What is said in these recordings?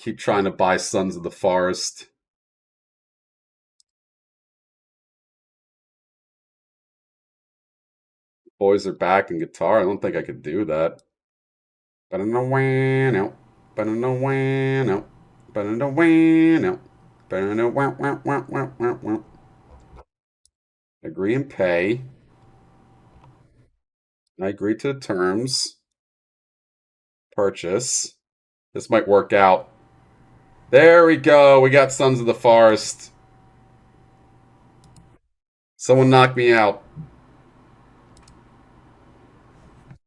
Keep trying to buy Sons of the Forest. Boys are back in guitar. I don't think I could do that. Agree and pay. I agree to the terms. Purchase. This might work out. There we go. We got Sons of the Forest. Someone knock me out.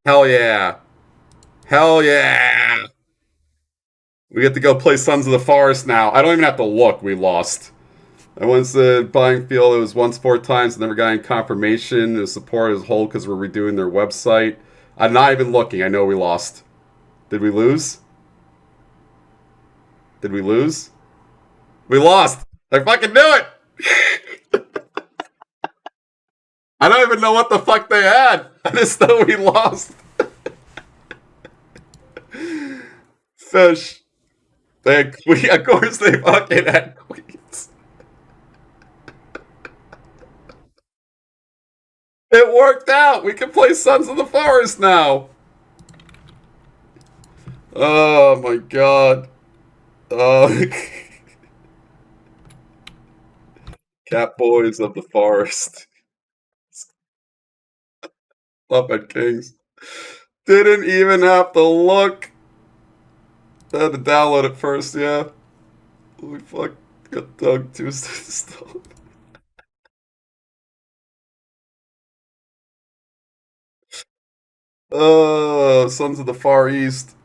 Hell yeah. Hell yeah. We get to go play Sons of the Forest now. I don't even have to look. We lost. I once said buying field. It was once 4 times. Never got any confirmation. The support is whole because we're redoing their website. I'm not even looking. I know we lost. Did we lose? Did we lose? We lost. I fucking knew it. I don't even know what the fuck they had. I just know we lost. Fish. They had queen. Of course they fucking had queens. It worked out. We can play Sons of the Forest now. Oh my god. Cat boys of the forest. Muppet Kings. Didn't even have to look. I had to download it first, yeah. Holy fuck. Got Doug Tuesday installed. Sons of the Far East.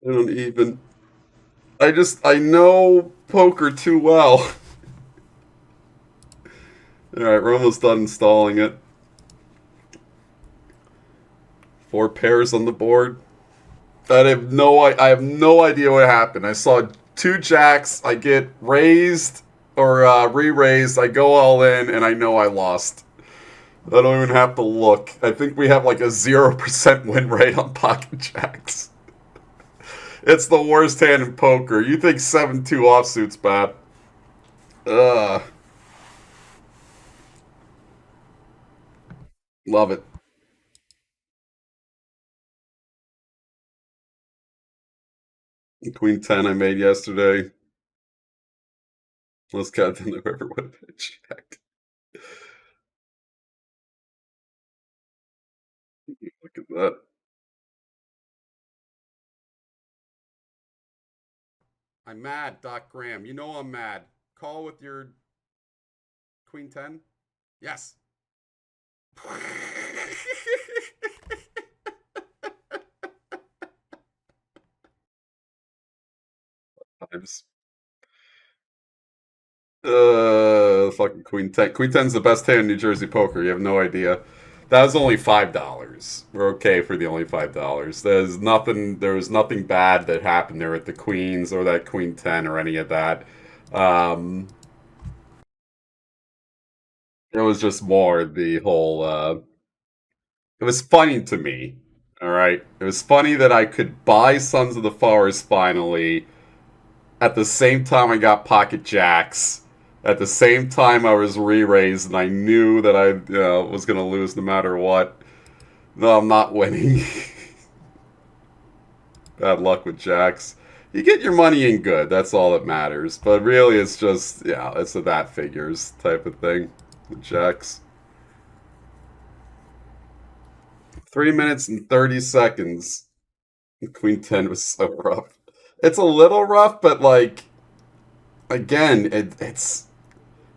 I don't even. I know poker too well. Alright, we're almost done installing it. 4 pairs on the board. I have no idea what happened. I saw 2 jacks. I get raised or re-raised. I go all in, and I know I lost. I don't even have to look. I think we have like a 0% win rate on pocket jacks. It's the worst hand in poker. You think 7-2 offsuit's bad? Ugh. Love it. Queen 10 I made yesterday. Let's count in the river would have been checked. Look at that. I'm mad, Doc Graham. You know I'm mad. Call with your Queen 10? Yes. Times. Fucking Queen 10. Queen 10's the best hand in New Jersey poker. You have no idea. That was only $5. We're okay for the only $5. There was nothing bad that happened there with the Queens or that Queen 10 or any of that. It was just more the whole, it was funny to me. Alright? It was funny that I could buy Sons of the Forest finally. At the same time I got pocket jacks. At the same time I was re-raised and I knew that I was going to lose no matter what. No, I'm not winning. Bad luck with jacks. You get your money in good, that's all that matters. But really it's just, it's a that figures type of thing with jacks. 3 minutes and 30 seconds. Queen 10 was so rough. It's a little rough, but like, again, it's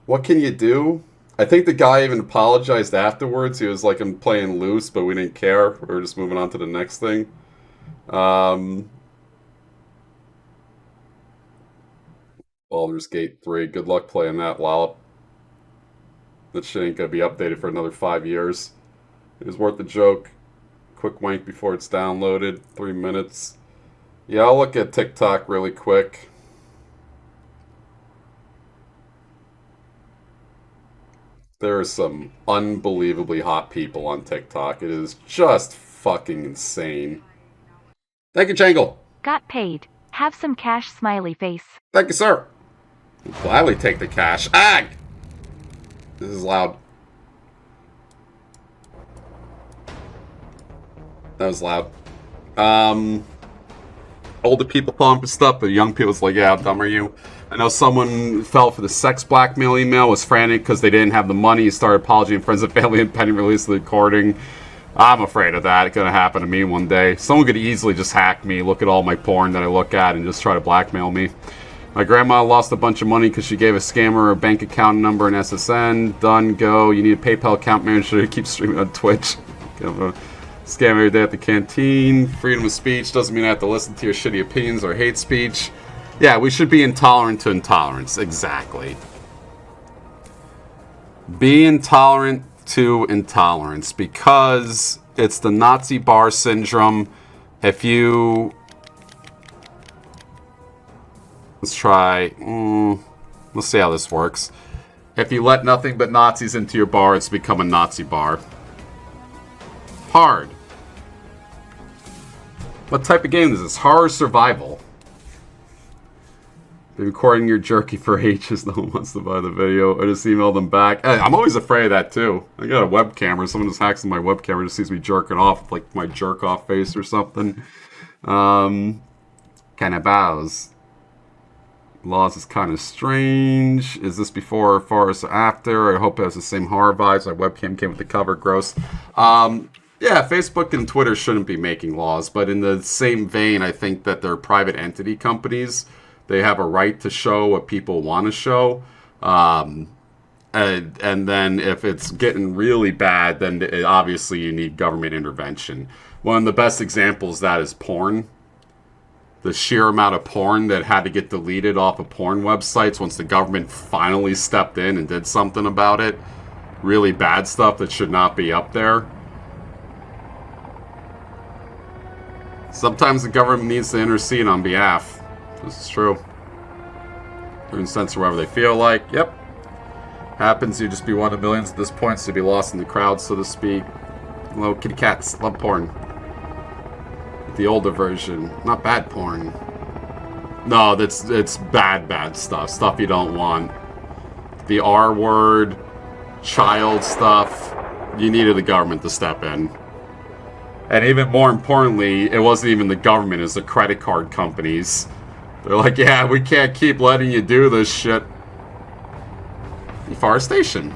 what can you do? I think the guy even apologized afterwards. He was like, I'm playing loose, but we didn't care. We were just moving on to the next thing. Baldur's Gate 3. Good luck playing that, Lollop. That shit ain't gonna be updated for another 5 years. It was worth the joke. Quick wank before it's downloaded. 3 minutes. Yeah, I'll look at TikTok really quick. There are some unbelievably hot people on TikTok. It is just fucking insane. Thank you, Jangle. Got paid. Have some cash, smiley face. Thank you, sir. I'll gladly take the cash. Ah! This is loud. That was loud. Older people pumping stuff, but young people's like, yeah, how dumb are you? I know someone fell for the sex blackmail email, was frantic because they didn't have the money. He started apologizing to friends and family and pending release of the recording. I'm afraid of that. It's going to happen to me one day. Someone could easily just hack me, look at all my porn that I look at, and just try to blackmail me. My grandma lost a bunch of money because she gave a scammer her bank account number and SSN. Done, go. You need a PayPal account manager to keep streaming on Twitch. Scam every day at the canteen. Freedom of speech doesn't mean I have to listen to your shitty opinions or hate speech. Yeah, we should be intolerant to intolerance. Exactly. Be intolerant to intolerance because it's the Nazi bar syndrome. If you... Let's try... let's see how this works. If you let nothing but Nazis into your bar, it's become a Nazi bar. Hard. What type of game is this? Horror survival. Been recording your jerky for ages. No one wants to buy the video. I just emailed them back. I'm always afraid of that too. I got a webcam or someone just hacks in my webcam and just sees me jerking off with like my jerk off face or something. Kind of bows. Laws is kind of strange. Is this before or far or after? I hope it has the same horror vibes. My webcam came with the cover. Gross. Yeah, Facebook and Twitter shouldn't be making laws, but in the same vein, I think that they're private entity companies. They have a right to show what people want to show. And then if it's getting really bad, then obviously you need government intervention. One of the best examples of that is porn. The sheer amount of porn that had to get deleted off of porn websites once the government finally stepped in and did something about it. Really bad stuff that should not be up there. Sometimes the government needs to intercede on behalf. This is true. They can censor whatever they feel like. Yep. Happens, you just be one of millions at this point, so you'd be lost in the crowd, so to speak. Hello, kitty cats. Love porn. The older version. Not bad porn. No, it's bad stuff. Stuff you don't want. The R word, child stuff. You needed the government to step in. And even more importantly, it wasn't even the government, it's the credit card companies. They're like, yeah, we can't keep letting you do this shit. Deforestation.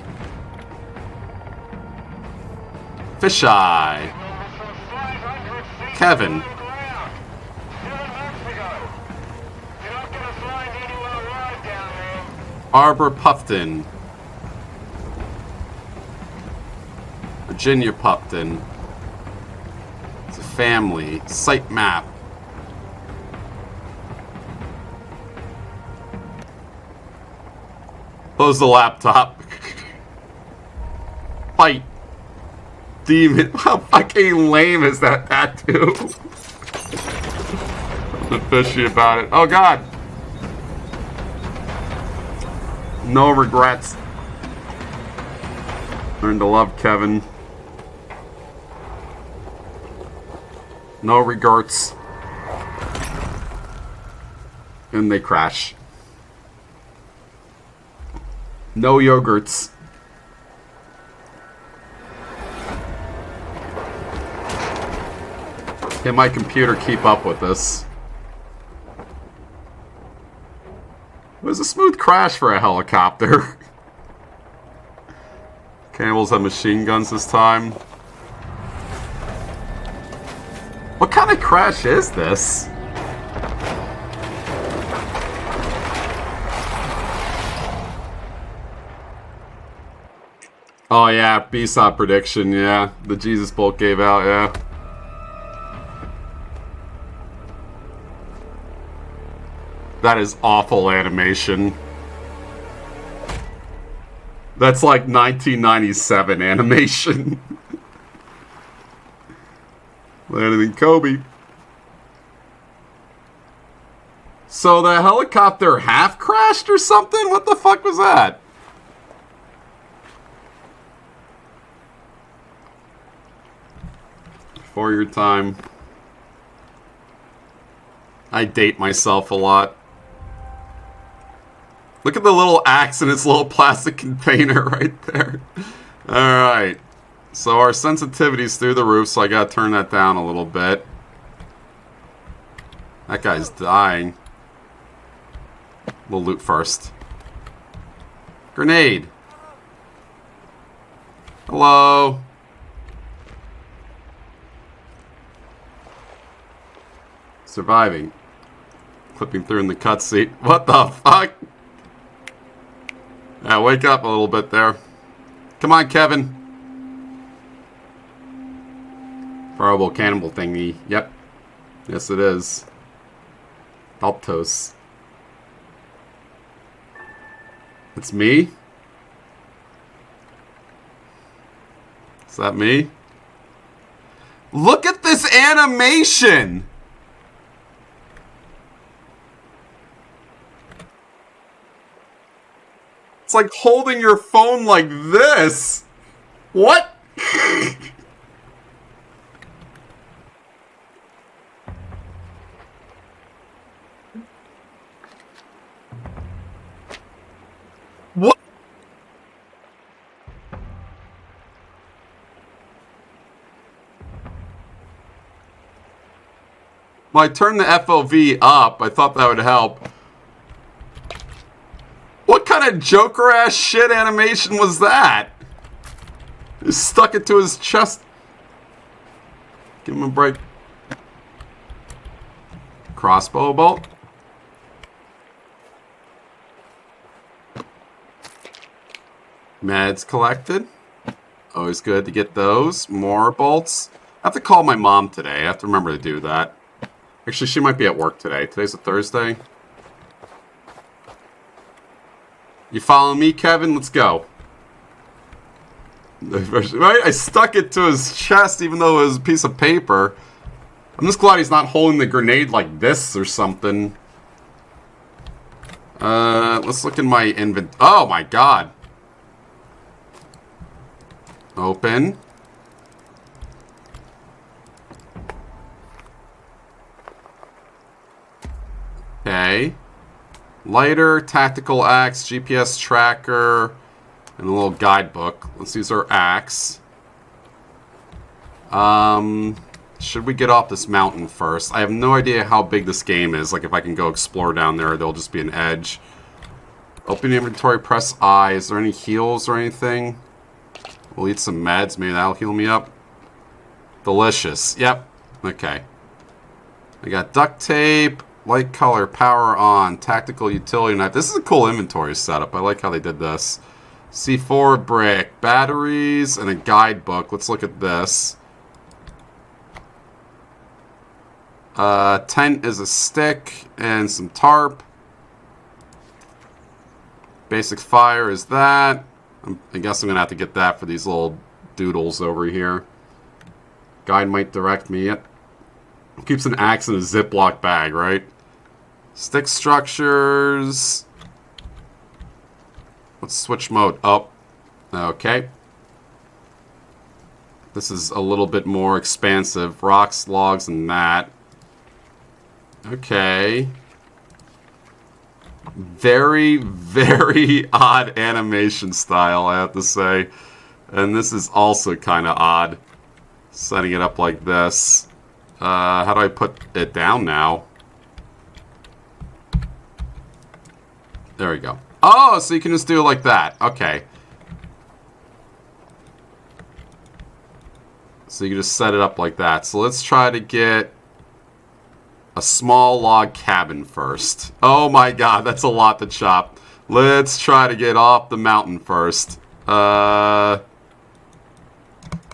Fisheye. Kevin. Arbor Puffton. Virginia Puffton. It's a family. Site map. Close the laptop. Fight. Demon. How fucking lame is that tattoo? I'm fishy about it. Oh god. No regrets. Learn to love Kevin. No regrets. And they crash. No yogurts. Can my computer keep up with this? It was a smooth crash for a helicopter. Cannibals have machine guns this time. What kind of crash is this? Oh yeah, BSOP prediction, yeah. The Jesus Bolt gave out, yeah. That is awful animation. That's like 1997 animation. Landed in Kobe. So the helicopter half crashed or something? What the fuck was that? For your time. I date myself a lot. Look at the little axe in its little plastic container right there. Alright. So our sensitivity's through the roof, so I gotta turn that down a little bit. That guy's dying. We'll loot first. Grenade. Hello. Surviving. Clipping through in the cutscene. What the fuck? Yeah, wake up a little bit there. Come on, Kevin. Horrible cannibal thingy. Yep. Yes, it is. Alptos. It's me? Is that me? Look at this animation! It's like holding your phone like this. What? What? Well, I turned the FOV up. I thought that would help. What kind of Joker-ass shit animation was that? He stuck it to his chest. Give him a break. Crossbow bolt. Meds collected. Always good to get those. More bolts. I have to call my mom today. I have to remember to do that. Actually, she might be at work today. Today's a Thursday. You following me, Kevin? Let's go. Right? I stuck it to his chest even though it was a piece of paper. I'm just glad he's not holding the grenade like this or something. Let's look in my inventory. Oh my god. Open. Okay. Lighter, tactical axe, GPS tracker, and a little guidebook. Let's use our axe. Should we get off this mountain first? I have no idea how big this game is. Like, if I can go explore down there, there'll just be an edge. Open inventory, press I. Is there any heals or anything? We'll eat some meds. Maybe that'll heal me up. Delicious. Yep. Okay. I got duct tape. Light color, power on, tactical utility knife. This is a cool inventory setup. I like how they did this. C4 brick, batteries, and a guidebook. Let's look at this. Tent is a stick and some tarp. Basic fire is that. I guess I'm going to have to get that for these little doodles over here. Guide might direct me. Yep. Keeps an axe in a Ziploc bag, right? Stick structures. Let's switch mode. Oh, okay. This is a little bit more expansive. Rocks, logs, and that. Okay. Very, very odd animation style, I have to say. And this is also kind of odd. Setting it up like this. How do I put it down now? There we go. Oh, so you can just do it like that. Okay. So you can just set it up like that. So let's try to get a small log cabin first. Oh my god, that's a lot to chop. Let's try to get off the mountain first. I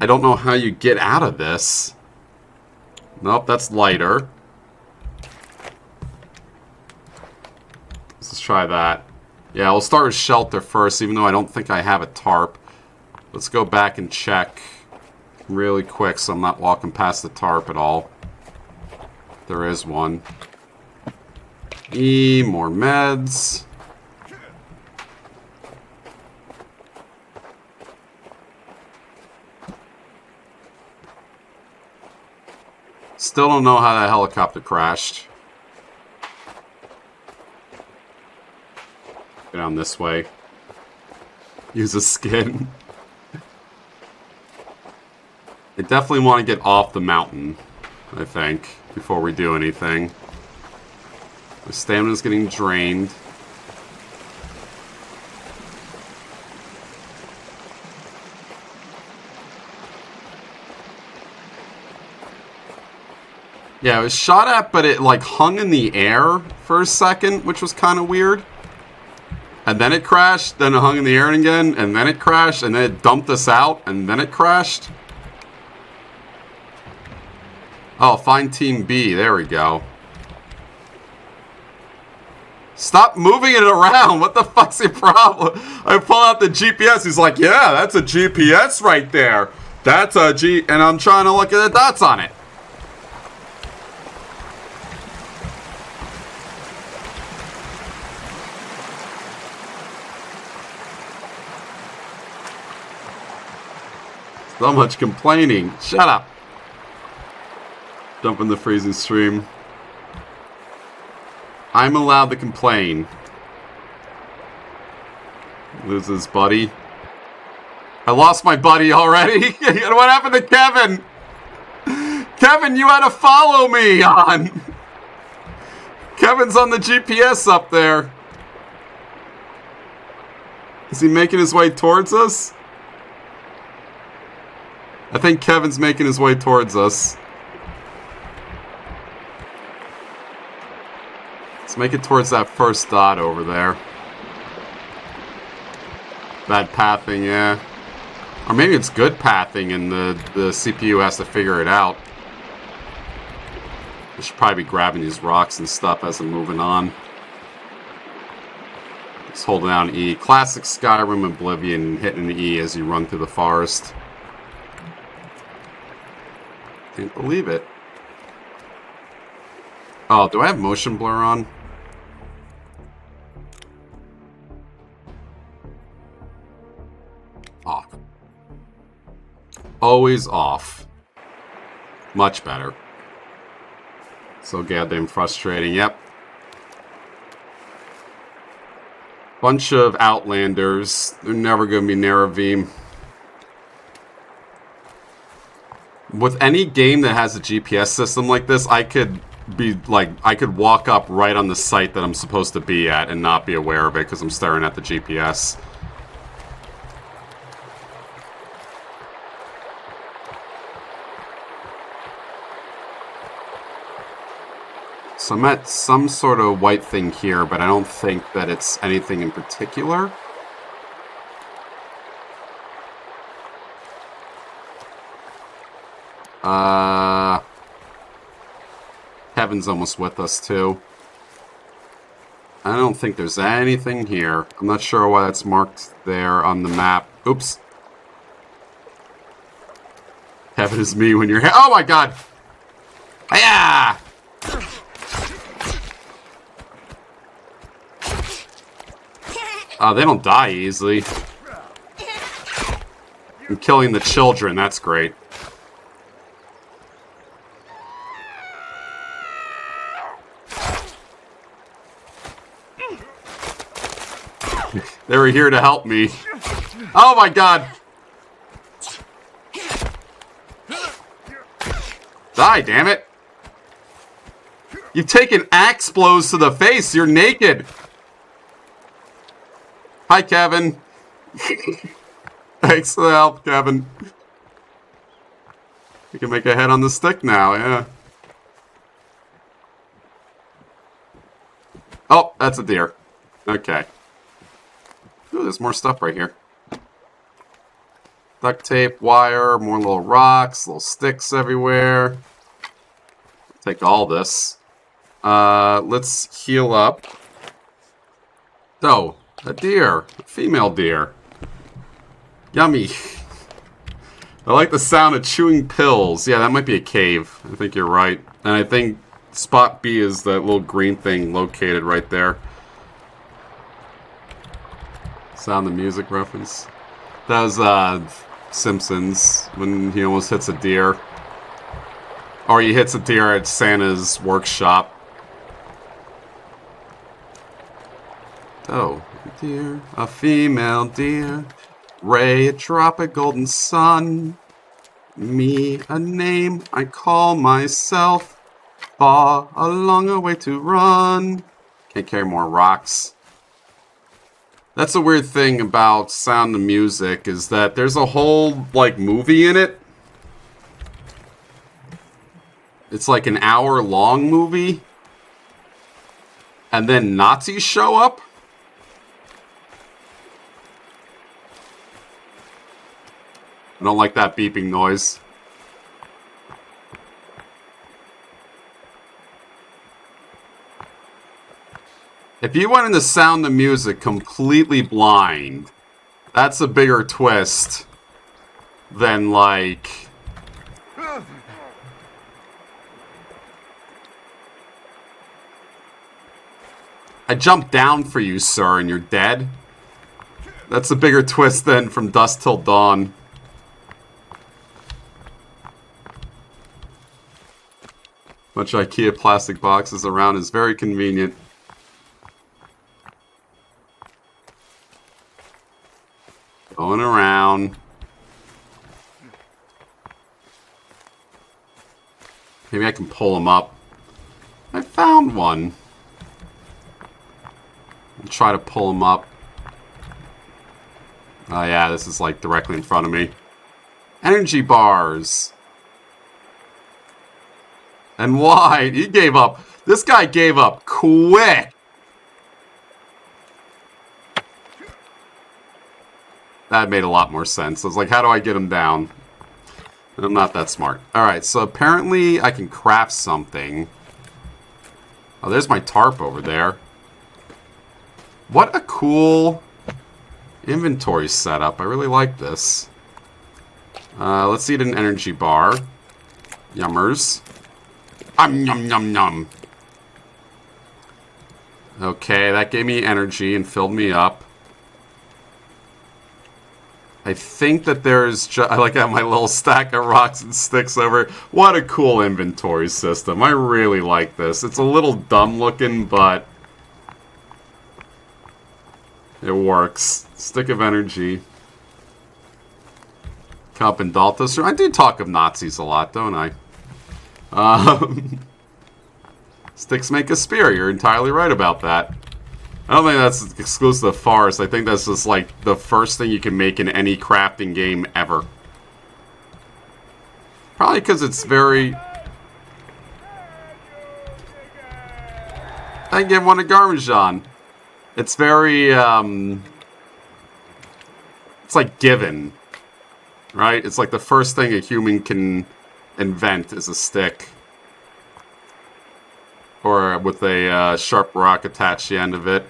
don't know how you get out of this. Nope, that's lighter. Let's try that. Yeah, we'll start with shelter first, even though I don't think I have a tarp. Let's go back and check really quick so I'm not walking past the tarp at all. There is one. More meds. Still don't know how that helicopter crashed. Go down this way. Use a skin. I definitely want to get off the mountain, I think, before we do anything. The stamina's getting drained. Yeah, it was shot at, but it like hung in the air for a second, which was kind of weird. And then it crashed, then it hung in the air again, and then it crashed, and then it dumped us out, and then it crashed. Oh, find Team B. There we go. Stop moving it around. What the fuck's your problem? I pull out the GPS. He's like, yeah, that's a GPS right there. That's a G... And I'm trying to look at the dots on it. So much complaining. Shut up. Jump in the freezing stream. I'm allowed to complain. Loses buddy. I lost my buddy already. What happened to Kevin? Kevin, you had to follow me on. Kevin's on the GPS up there. Is he making his way towards us? I think Kevin's making his way towards us. Let's make it towards that first dot over there. Bad pathing, yeah. Or maybe it's good pathing and the CPU has to figure it out. I should probably be grabbing these rocks and stuff as I'm moving on. Just holding down E. Classic Skyrim Oblivion, hitting E as you run through the forest. Can't believe it. Oh, do I have motion blur on? Off. Always off. Much better. So goddamn frustrating. Yep. Bunch of Outlanders. They're never going to be Neravim. With any game that has a GPS system like this, I could be like, I could walk up right on the site that I'm supposed to be at and not be aware of it because I'm staring at the GPS. So I'm at some sort of white thing here, but I don't think that it's anything in particular. Kevin's almost with us too. I don't think there's anything here. I'm not sure why that's marked there on the map. Oops. Kevin is me when you're... Oh my god! Yeah! They don't die easily. I'm killing the children, that's great. They were here to help me. Oh my god! Die, damn it! You've taken axe blows to the face, you're naked! Hi, Kevin. Thanks for the help, Kevin. You can make a head on the stick now, yeah. Oh, that's a deer. Okay. Ooh, there's more stuff right here. Duct tape, wire, more little rocks, little sticks everywhere. Take all this. Let's heal up. Oh, a deer. A female deer. Yummy. I like the sound of chewing pills. Yeah, that might be a cave. I think you're right. And I think spot B is that little green thing located right there. Sound the music reference. That was Simpsons when he almost hits a deer. Or he hits a deer at Santa's workshop. Oh, dear, a female deer. Ray, a drop of golden sun. Me, a name I call myself. Far a longer way to run. Can't carry more rocks. That's a weird thing about Sound of Music, is that there's a whole, like, movie in it. It's like an hour-long movie. And then Nazis show up. I don't like that beeping noise. If you went into Sound of Music completely blind, that's a bigger twist than, like... I jumped down for you, sir, and you're dead. That's a bigger twist than From Dusk Till Dawn. Bunch of IKEA plastic boxes around is very convenient. Going around. Maybe I can pull them up. I found one. I'll try to pull them up. Oh yeah, this is like directly in front of me. Energy bars. And why? He gave up. This guy gave up quick. That made a lot more sense. I was like, how do I get him down? I'm not that smart. Alright, so apparently I can craft something. Oh, there's my tarp over there. What a cool inventory setup. I really like this. Let's eat an energy bar. Yummers. Yum, yum, yum. Okay, that gave me energy and filled me up. I think that there's... I like to have my little stack of rocks and sticks over. What a cool inventory system. I really like this. It's a little dumb looking, but... it works. Stick of energy. Cup and Daltos. I do talk of Nazis a lot, don't I? Sticks make a spear. You're entirely right about that. I don't think that's exclusive to Forest. I think that's just like the first thing you can make in any crafting game ever. Probably because it's very... I give one to Garmajan. It's very, it's like given. Right? It's like the first thing a human can invent is a stick. Or with a sharp rock attached to the end of it.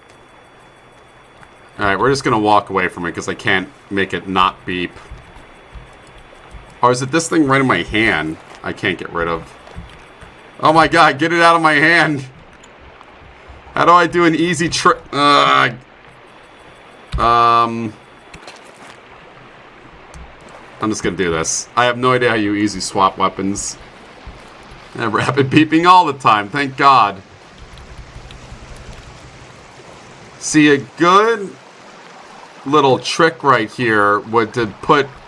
Alright, we're just going to walk away from it because I can't make it not beep. Or is it this thing right in my hand I can't get rid of? Oh my god, get it out of my hand! How do I do an easy trick? I'm just going to do this. I have no idea how you easy swap weapons. And rapid beeping all the time, thank God. See, a good little trick right here would to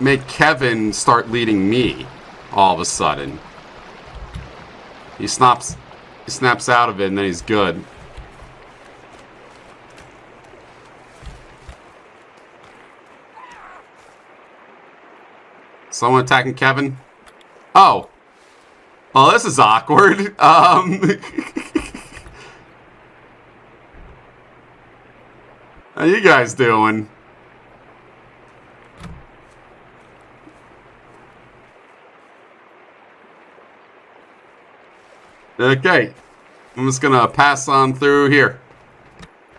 make Kevin start leading me all of a sudden. He snaps out of it and then he's good. Someone attacking Kevin? Oh. Oh, this is awkward. How you guys doing? Okay. I'm just gonna pass on through here.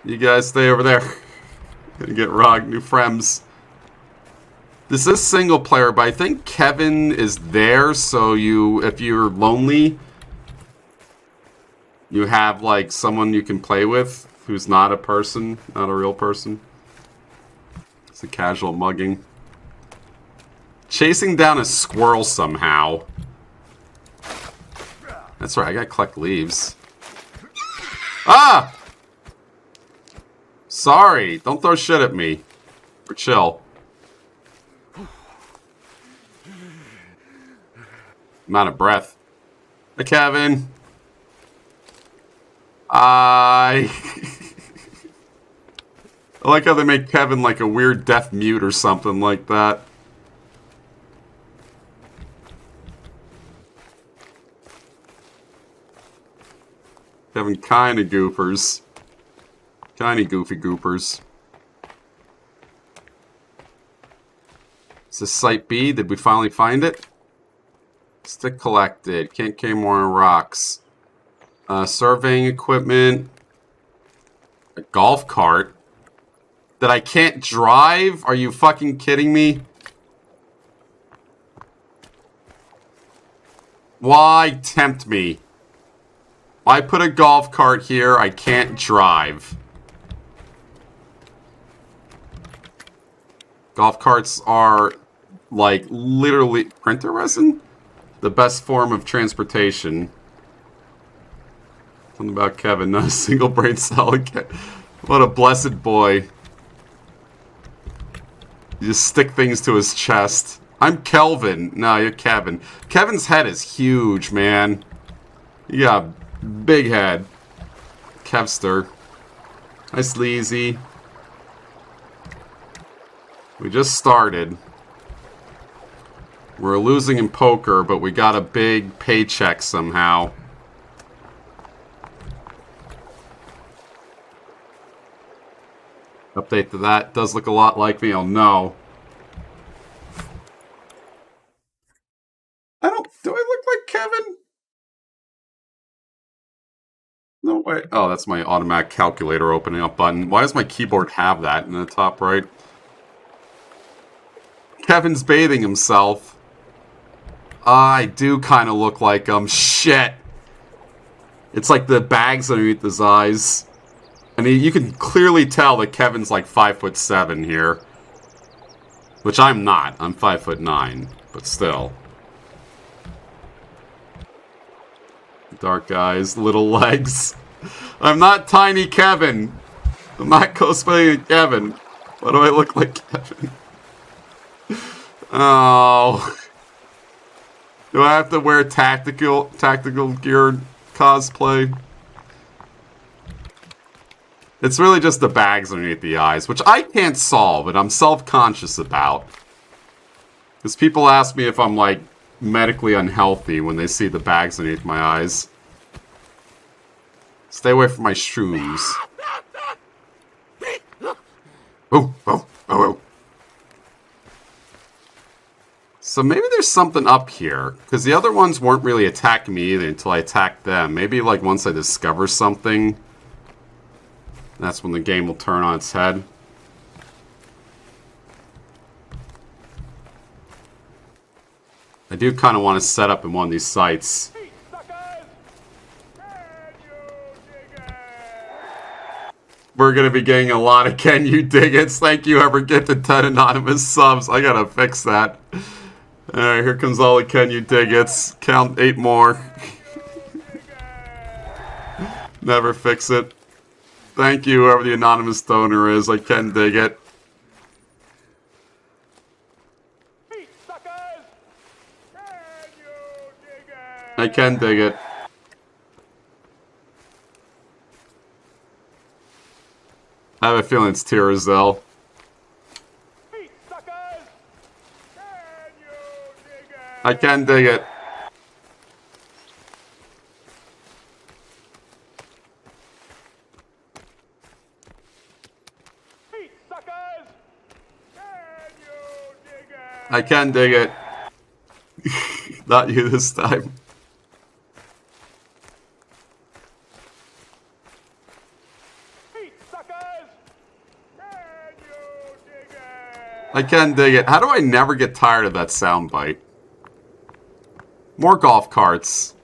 You guys stay over there. Gonna get Rog new friends. This is single player, but I think Kevin is there, so if you're lonely, you have like someone you can play with who's not a person, not a real person. It's a casual mugging. Chasing down a squirrel somehow. That's right, I gotta collect leaves. Ah! Sorry, don't throw shit at me. We're chill. I'm out of breath. Hey, Kevin. I like how they make Kevin like a weird deaf mute or something like that. Kevin kinda goofers. Kinda goofy goopers. Is this Site B? Did we finally find it? Stick collected. Can't carry more rocks. Surveying equipment. A golf cart. That I can't drive? Are you fucking kidding me? Why tempt me? I put a golf cart here. I can't drive. Golf carts are, like, literally... Printer resin? The best form of transportation. Something about Kevin. Not a single brain cell. What a blessed boy. You just stick things to his chest. I'm Kelvin. No, you're Kevin. Kevin's head is huge, man. You got a big head. Kevster. Hi, Sleazy. We just started. We're losing in poker, but we got a big paycheck somehow. Update to that. Does look a lot like me. Oh no. Do I look like Kevin? No way. Oh, that's my automatic calculator opening up button. Why does my keyboard have that in the top right? Kevin's bathing himself. I do kind of look like him. Shit. It's like the bags underneath his eyes. And you can clearly tell that Kevin's like 5'7" here. Which I'm not. I'm 5'9", but still. Dark eyes, little legs. I'm not tiny Kevin. I'm not cosplaying Kevin. Why do I look like Kevin? Oh. Do I have to wear tactical gear cosplay? It's really just the bags underneath the eyes, which I can't solve, and I'm self-conscious about. Because people ask me if I'm, like, medically unhealthy when they see the bags underneath my eyes. Stay away from my shrooms. Oh, oh, oh, oh. So maybe there's something up here. Because the other ones weren't really attacking me either until I attacked them. Maybe, like, once I discover something, that's when the game will turn on its head. I do kind of want to set up in one of these sites. We're going to be getting a lot of Can You Dig It? Thank you, whoever gifted 10 anonymous subs. I got to fix that. Alright, here comes all the Can You Dig It's. Count 8 more. Never fix it. Thank you, whoever the anonymous donor is. I can dig it. I can dig it. I have a feeling it's Tyrazel. I can dig it. I can dig it. Not you this time. I can dig it. How do I never get tired of that soundbite? More golf carts.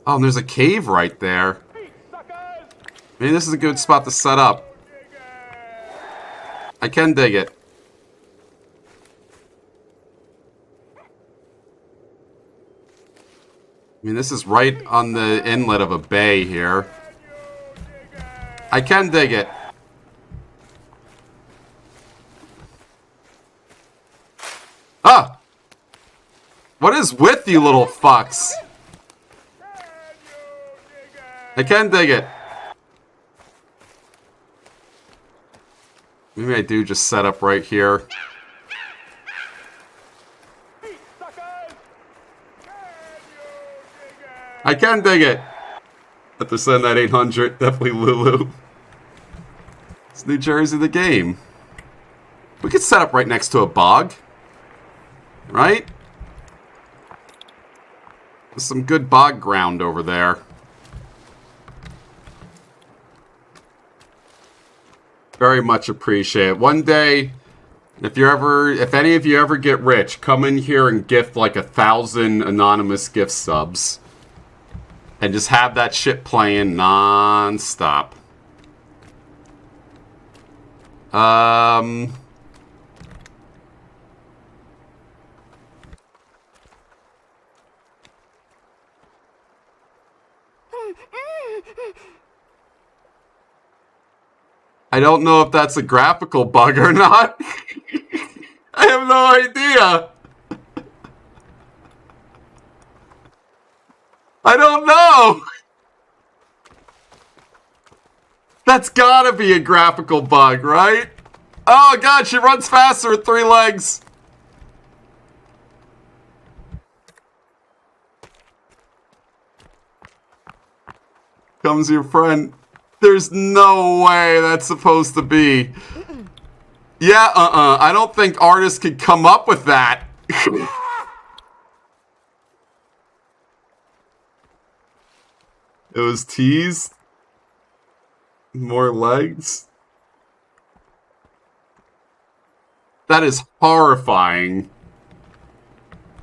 Oh, and there's a cave right there. Maybe this is a good spot to set up. I can dig it. I mean, this is right on the inlet of a bay here. I can dig it. What is with you little fucks? I can dig it. Maybe I do just set up right here. I can dig it. Have to send that 800. Definitely Lulu. It's New Jersey the game. We could set up right next to a bog. Right? There's some good bog ground over there. Very much appreciate it. One day, if any of you ever get rich, come in here and gift like 1,000 anonymous gift subs. And just have that shit playing non-stop. I don't know if that's a graphical bug or not. I have no idea. I don't know. That's gotta be a graphical bug, right? Oh god, she runs faster with 3 legs. Comes your friend. There's no way that's supposed to be. Yeah, I don't think artists could come up with that. It was teased. More legs. That is horrifying.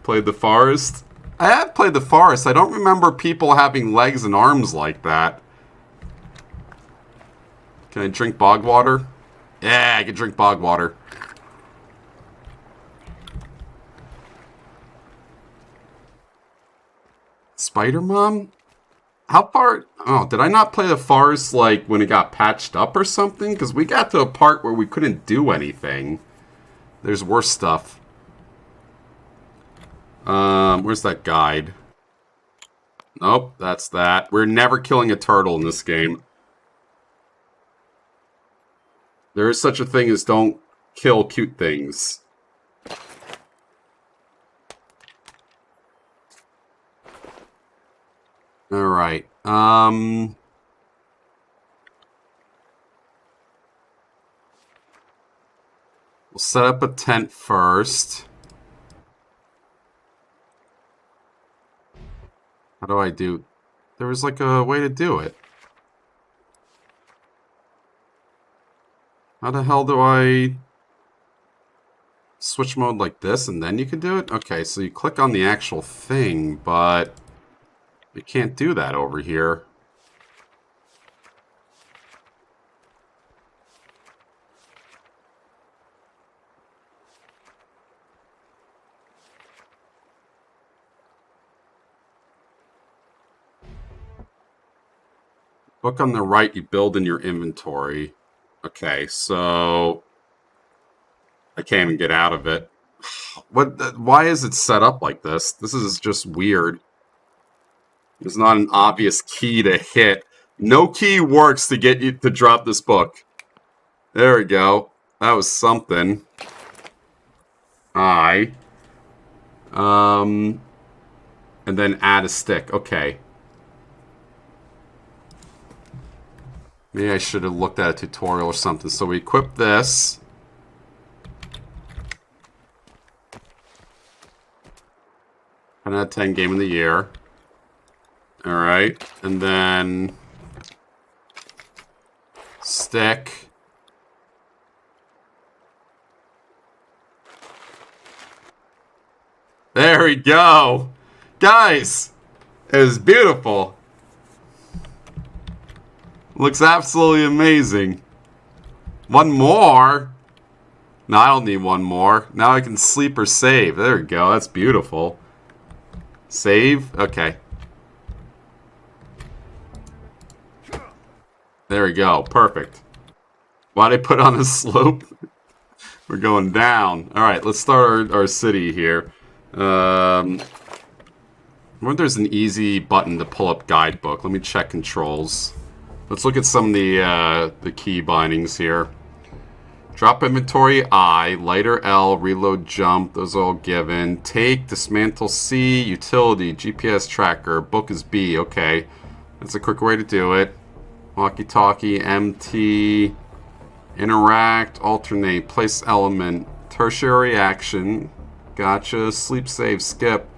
Played the forest. I have played the forest. I don't remember people having legs and arms like that. Can I drink bog water? Yeah, I can drink bog water. Spider Mom? How far? Oh, did I not play the forest like when it got patched up or something? Because we got to a part where we couldn't do anything. There's worse stuff. Where's that guide? Nope, that's that. We're never killing a turtle in this game. There is such a thing as don't kill cute things. Alright, we'll set up a tent first. How do I do? There was like a way to do it. How the hell do I switch mode like this and then you can do it? Okay, so you click on the actual thing, but you can't do that over here. Book on the right, you build in your inventory. Okay, so I can't even get out of it. Why is it set up like this? This is just weird. There's not an obvious key to hit. No key works to get you to drop this book. There we go. That was something. And then add a stick. Okay. Maybe I should have looked at a tutorial or something. So we equip this. And a 10 game of the year. Alright. And then stick. There we go. Guys, it was beautiful. Looks absolutely amazing. One more? No, I don't need one more. Now I can sleep or save. There we go. That's beautiful. Save? Okay. There we go. Perfect. Why'd I put on a slope? We're going down. Alright, let's start our city here. I wonder if there's an easy button to pull up guidebook. Let me check controls. Let's look at some of the key bindings here. Drop inventory I, lighter L, reload jump, those are all given. Take, dismantle C, utility, GPS tracker, book is B, okay. That's a quick way to do it. Walkie-talkie, MT, interact, alternate, place element, tertiary action, gotcha, sleep save, skip,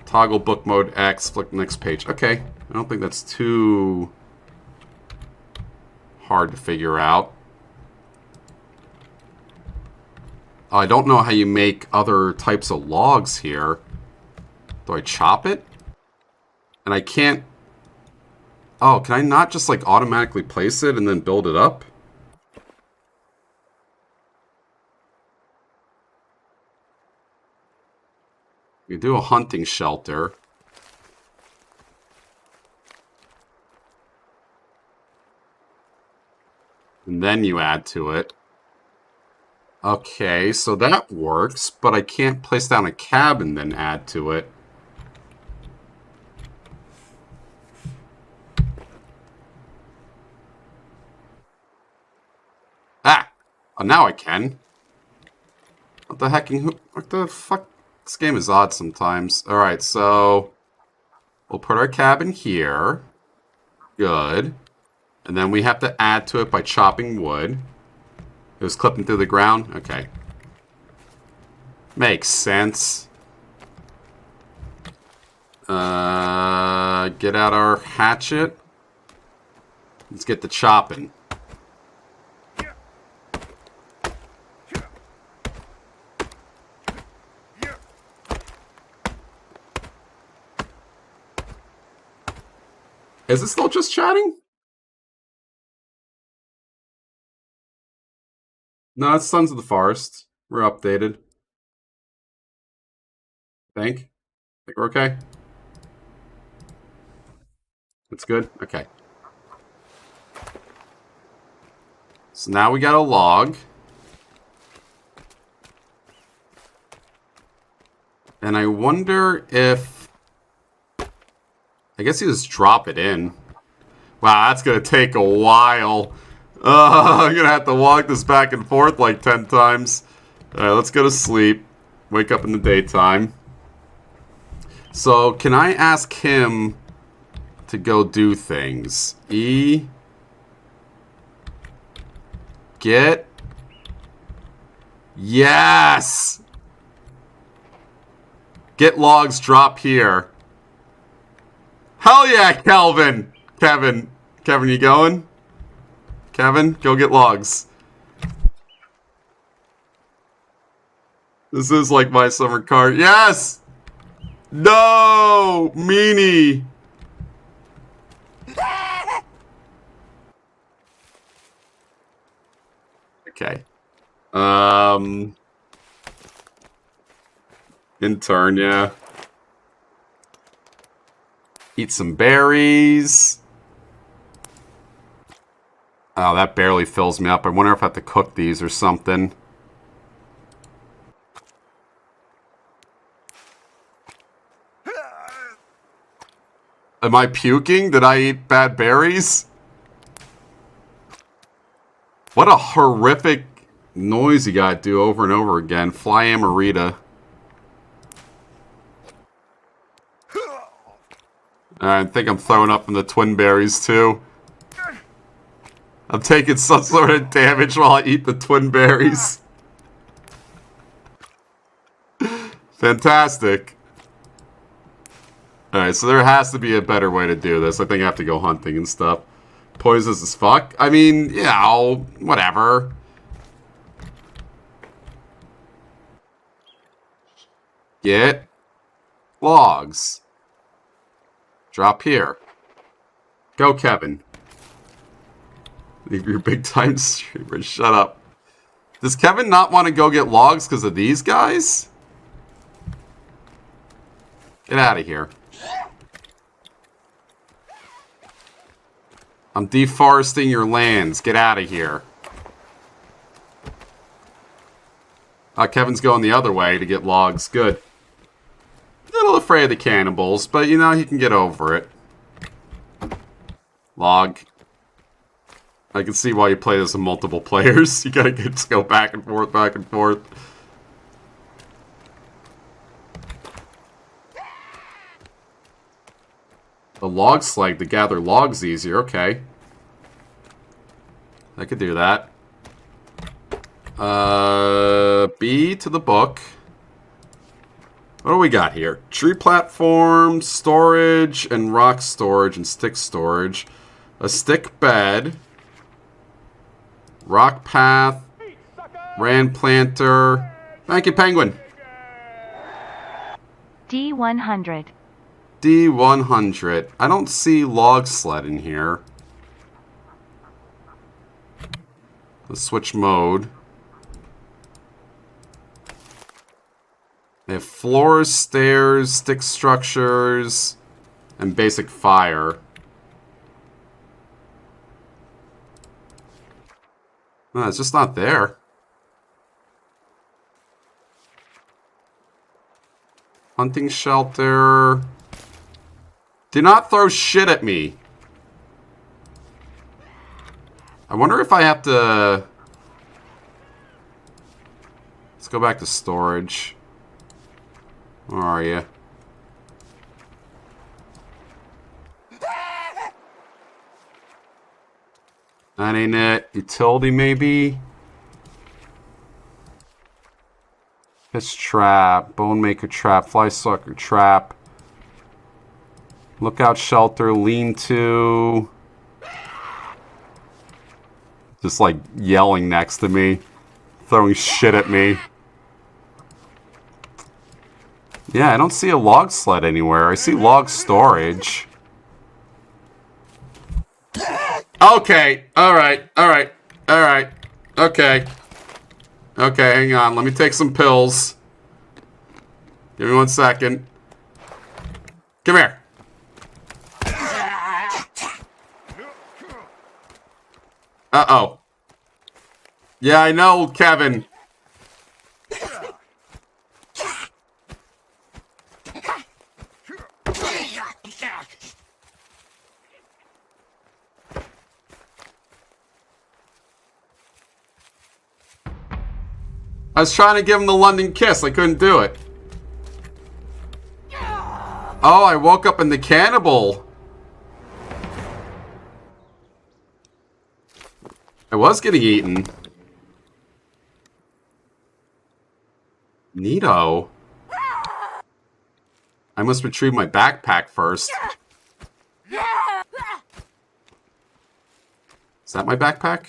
toggle book mode X, flick next page. Okay, I don't think that's too hard to figure out. I don't know how you make other types of logs here. Do I chop it? And I can't... Oh, can I not just like automatically place it and then build it up? You do a hunting shelter. And then you add to it. Okay, so that works, but I can't place down a cabin then add to it. Ah! Oh, now I can. What the heck? What the fuck? This game is odd sometimes. Alright, so... We'll put our cabin here. Good. And then we have to add to it by chopping wood. It was clipping through the ground? Okay. Makes sense. Get out our hatchet. Let's get the chopping. Is it still just chatting? No, it's Sons of the Forest. We're updated. Think we're okay? That's good? Okay. So now we got a log. And I wonder if... I guess you just drop it in. Wow, that's going to take a while. I'm going to have to walk this back and forth like 10 times. Alright, let's go to sleep. Wake up in the daytime. So, can I ask him to go do things? E. Get. Yes! Get logs, drop here. Hell yeah, Kevin, you going? Kevin, go get logs. This is like my summer car. Yes! No! Meanie! Okay. Intern, yeah. Eat some berries. Oh, that barely fills me up. I wonder if I have to cook these or something. Am I puking? Did I eat bad berries? What a horrific noise you gotta do over and over again. Fly Amarita. I think I'm throwing up from the twin berries too. I'm taking some sort of damage while I eat the twin berries. Fantastic. Alright, so there has to be a better way to do this. I think I have to go hunting and stuff. Poisonous as fuck. I mean, you know, whatever. Get logs. Drop here. Go, Kevin. Leave your big time streamer. Shut up. Does Kevin not want to go get logs because of these guys? Get out of here. I'm deforesting your lands. Get out of here. Kevin's going the other way to get logs. Good. A little afraid of the cannibals, but you know, he can get over it. Log. I can see why you play this with multiple players. You gotta just go back and forth, back and forth. The log slag to gather logs easier, okay. I could do that. B to the book. What do we got here? Tree platform, storage, and rock storage, and stick storage. A stick bed. Rock path. Rand planter. Thank you, penguin. D100. D100. I don't see log sled in here. Let's switch mode. They have floors, stairs, stick structures, and basic fire. No, it's just not there. Hunting shelter. Do not throw shit at me. I wonder if I have to... Let's go back to storage. Where are you? That ain't it. Utility, maybe? Fish trap. Bone maker trap. Fly sucker trap. Lookout shelter. Lean-to. Just like yelling next to me. Throwing shit at me. Yeah, I don't see a log sled anywhere. I see log storage. Okay. Alright. Alright. Alright. Okay. Okay, hang on. Let me take some pills. Give me 1 second. Come here. Uh-oh. Yeah, I know, Kevin. I was trying to give him the London kiss. I couldn't do it. Oh, I woke up in the cannibal. I was getting eaten. Neato. I must retrieve my backpack first. Is that my backpack?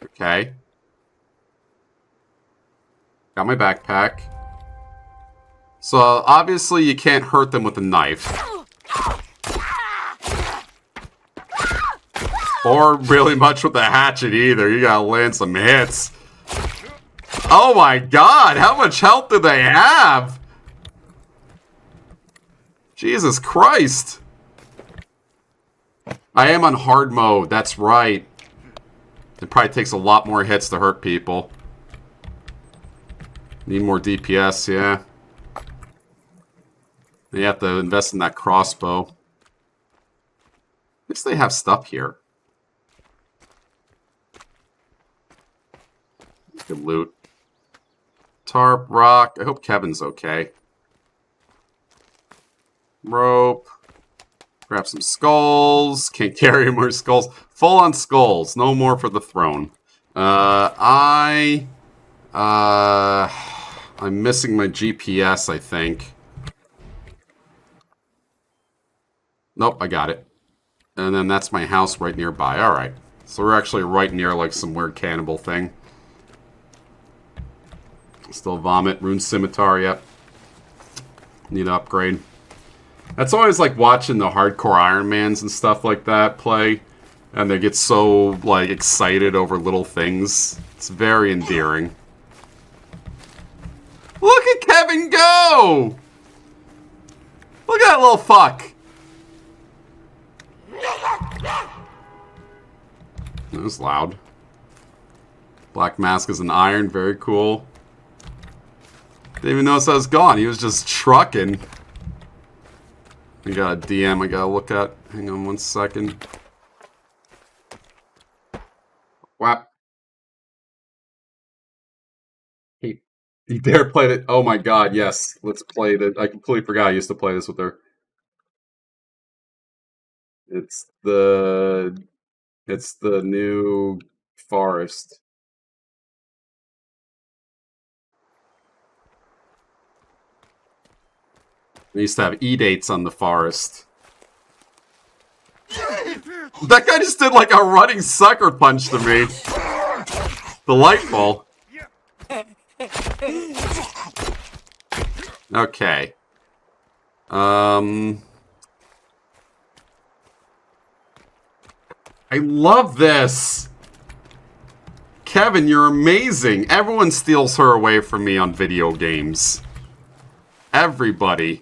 Okay. Got my backpack. So, obviously you can't hurt them with a knife. Or really much with a hatchet either. You gotta land some hits. Oh my god, how much health do they have? Jesus Christ. I am on hard mode, that's right. It probably takes a lot more hits to hurt people. Need more DPS, yeah. You have to invest in that crossbow. At least they have stuff here. Good loot. Tarp, rock. I hope Kevin's okay. Rope. Grab some skulls. Can't carry more skulls. Full on skulls. No more for the throne. I'm missing my GPS, I think. Nope, I got it. And then that's my house right nearby. Alright. So we're actually right near like some weird cannibal thing. Still vomit. Rune scimitar, yep. Need to upgrade. That's always like watching the hardcore Iron Mans and stuff like that play. And they get so like excited over little things. It's very endearing. Look at Kevin go! Look at that little fuck. That was loud. Black mask is an iron, very cool. Didn't even notice I was gone. He was just trucking. We got a DM I gotta look at. Hang on 1 second. Wow. He dare play it. Oh my god, yes. Let's play that. I completely forgot I used to play this with her. It's the new forest. I used to have E-dates on the forest. That guy just did like a running sucker punch to me. Delightful. Okay. I love this. Kevin, you're amazing. Everyone steals her away from me on video games. Everybody.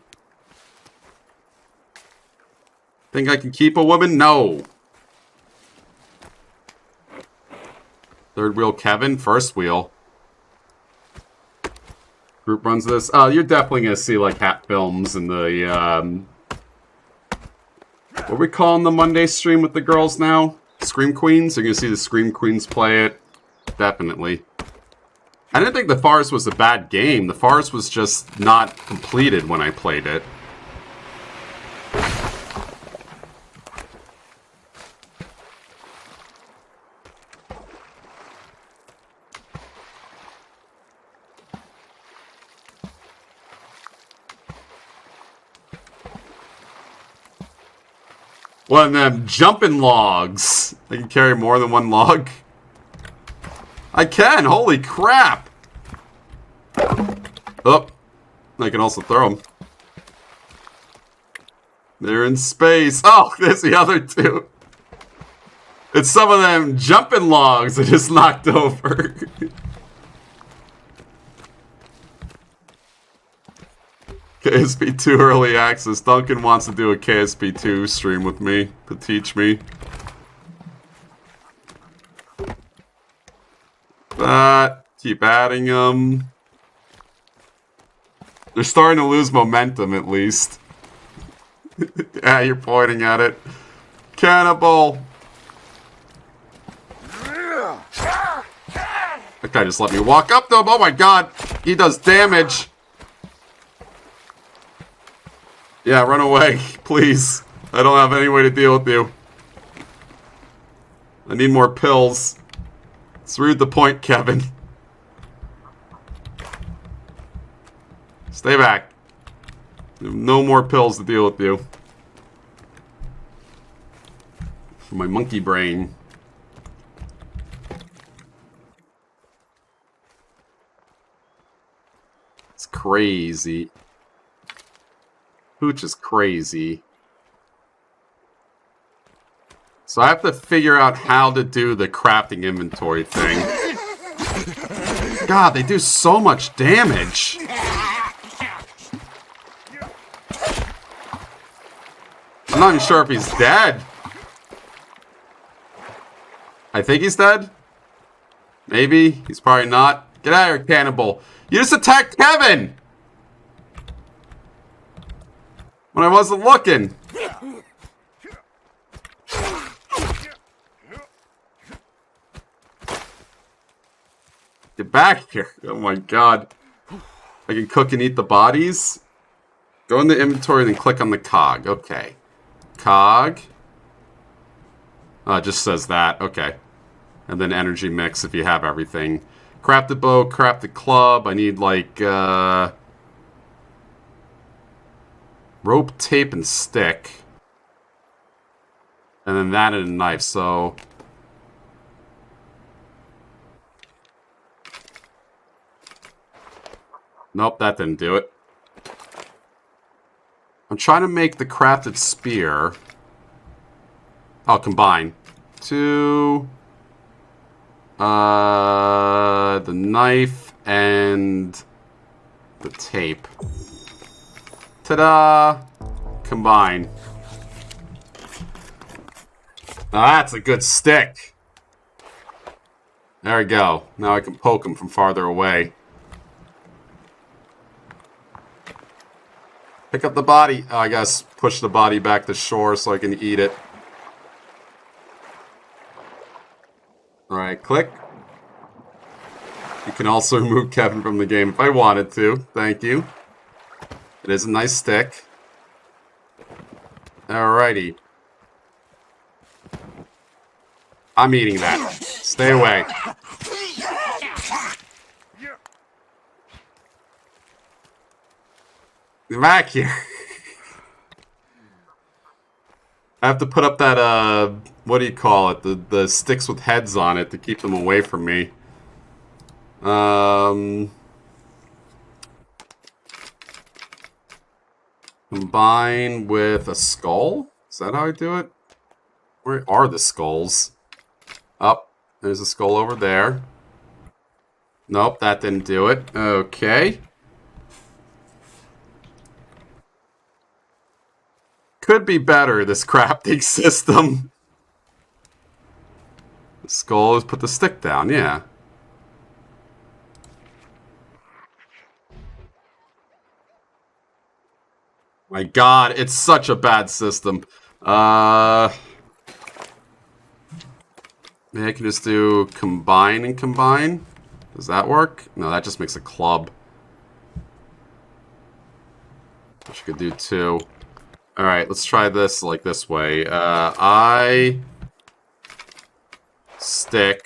Think I can keep a woman? No. Third wheel Kevin, first wheel. Group runs this. Oh, you're definitely going to see like hat films and the, what are we calling the Monday stream with the girls now? Scream Queens? You're going to see the Scream Queens play it. Definitely. I didn't think The Forest was a bad game. The Forest was just not completed when I played it. One of them jumping logs. I can carry more than one log. I can! Holy crap! Oh. I can also throw them. They're in space. Oh, there's the other two. It's some of them jumping logs I just knocked over. KSP2 early access. Duncan wants to do a KSP2 stream with me to teach me. Keep adding them. They're starting to lose momentum at least. Yeah, you're pointing at it. Cannibal! That guy just let me walk up to him. Oh my god! He does damage! Yeah, run away, please. I don't have any way to deal with you. I need more pills. It's rude the point, Kevin. Stay back. I have no more pills to deal with you. For my monkey brain. It's crazy. Pooch is crazy. So I have to figure out how to do the crafting inventory thing. God, they do so much damage. I'm not even sure if he's dead. I think he's dead. Maybe. He's probably not. Get out of here, cannibal. You just attacked Kevin! When I wasn't looking. Get back here. Oh my god. I can cook and eat the bodies? Go in the inventory and then click on the cog. Okay. Cog. Oh, it just says that. Okay. And then energy mix if you have everything. Craft the bow, craft the club. I need like, rope, tape, and stick. And then that and a knife, so... Nope, that didn't do it. I'm trying to make the crafted spear. I'll combine. The knife and the tape. Ta-da! Combine. Now that's a good stick. There we go. Now I can poke him from farther away. Pick up the body. Oh, I guess push the body back to shore so I can eat it. Alright, click. You can also remove Kevin from the game if I wanted to. Thank you. It is a nice stick. Alrighty. I'm eating that. Stay away. Get back here. I have to put up that, what do you call it? The sticks with heads on it to keep them away from me. Combine with a skull? Is that how I do it? Where are the skulls? Oh, there's a skull over there. Nope, that didn't do it. Okay. Could be better, this crafting system. The skull is put the stick down, yeah. My god, it's such a bad system. Maybe I can just do combine and combine. Does that work? No, that just makes a club. Which you could do two. Alright, let's try this like this way. I... Stick.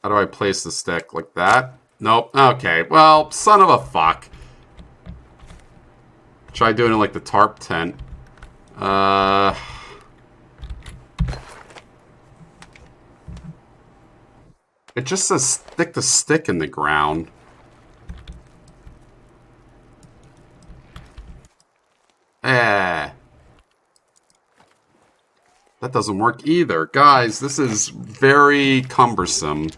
How do I place the stick? Like that? Nope. Okay, well, son of a fuck. Try doing it like the tarp tent. It just says stick the stick in the ground. That doesn't work either. Guys, this is very cumbersome,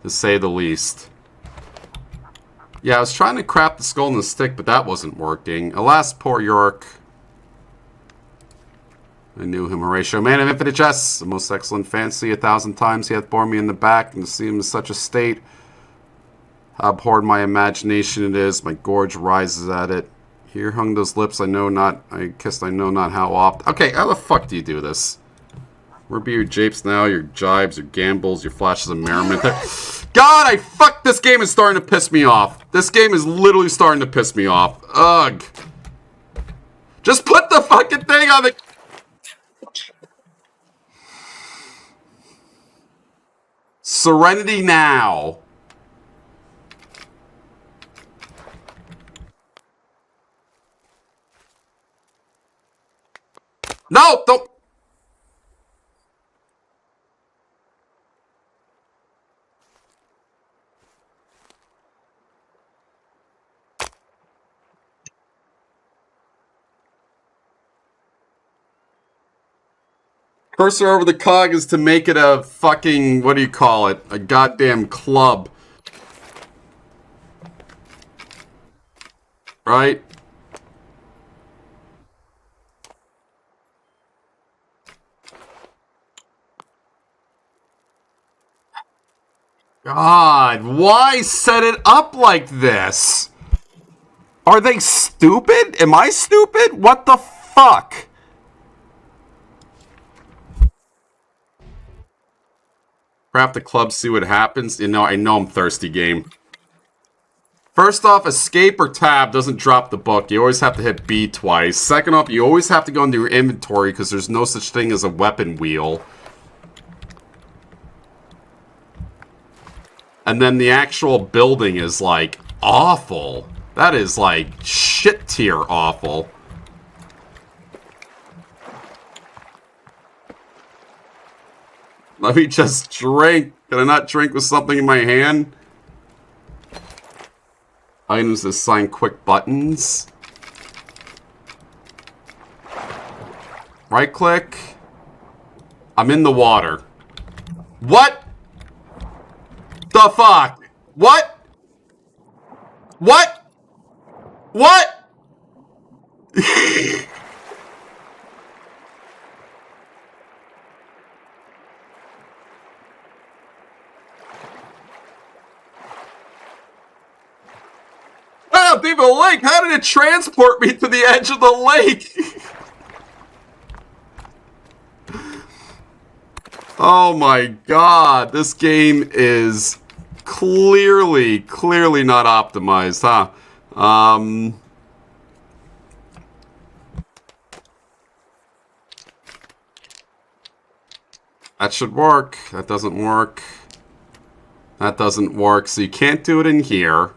to say the least. Yeah, I was trying to craft the skull and the stick, but that wasn't working. Alas, poor York. I knew him, Horatio. Man of infinite jests, a most excellent fancy. 1,000 times he hath borne me in the back, and to see him in such a state, how abhorred my imagination it is. My gorge rises at it. Here hung those lips I know not, I kissed I know not how oft. Okay, how the fuck do you do this? Where be your japes now, your jibes, your gambles, your flashes of merriment? God, this game is starting to piss me off. This game is literally starting to piss me off. Ugh. Just put the fucking thing on the... Serenity now. No, don't... Cursor over the cog is to make it a fucking, what do you call it? A goddamn club. Right? God, why set it up like this? Are they stupid? Am I stupid? What the fuck? Craft the club, see what happens. You know, I know I'm thirsty, game. First off, escape or tab doesn't drop the book. You always have to hit B twice. Second off, you always have to go into your inventory because there's no such thing as a weapon wheel. And then the actual building is, like, awful. That is, like, shit tier awful. Let me just drink. Can I not drink with something in my hand? Items to assign quick buttons. Right click. I'm in the water. What? The fuck? What? What? What? deep of the lake? How did it transport me to the edge of the lake? Oh my god, this game is clearly not optimized, huh? That should work. That doesn't work. That doesn't work, so you can't do it in here.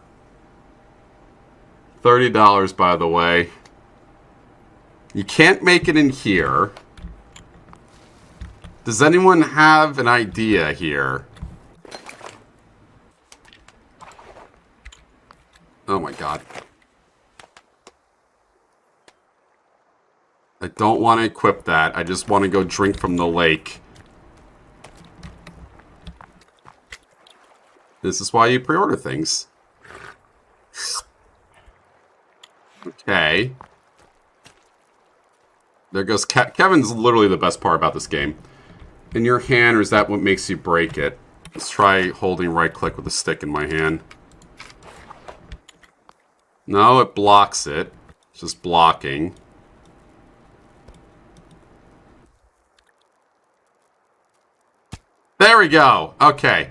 $30, by the way. You can't make it in here. Does anyone have an idea here? Oh my god. I don't want to equip that. I just want to go drink from the lake. This is why you pre-order things. Okay. There goes Kevin's literally the best part about this game. In your hand, or is that what makes you break it? Let's try holding right click with a stick in my hand. No, it blocks it. It's just blocking. There we go. Okay.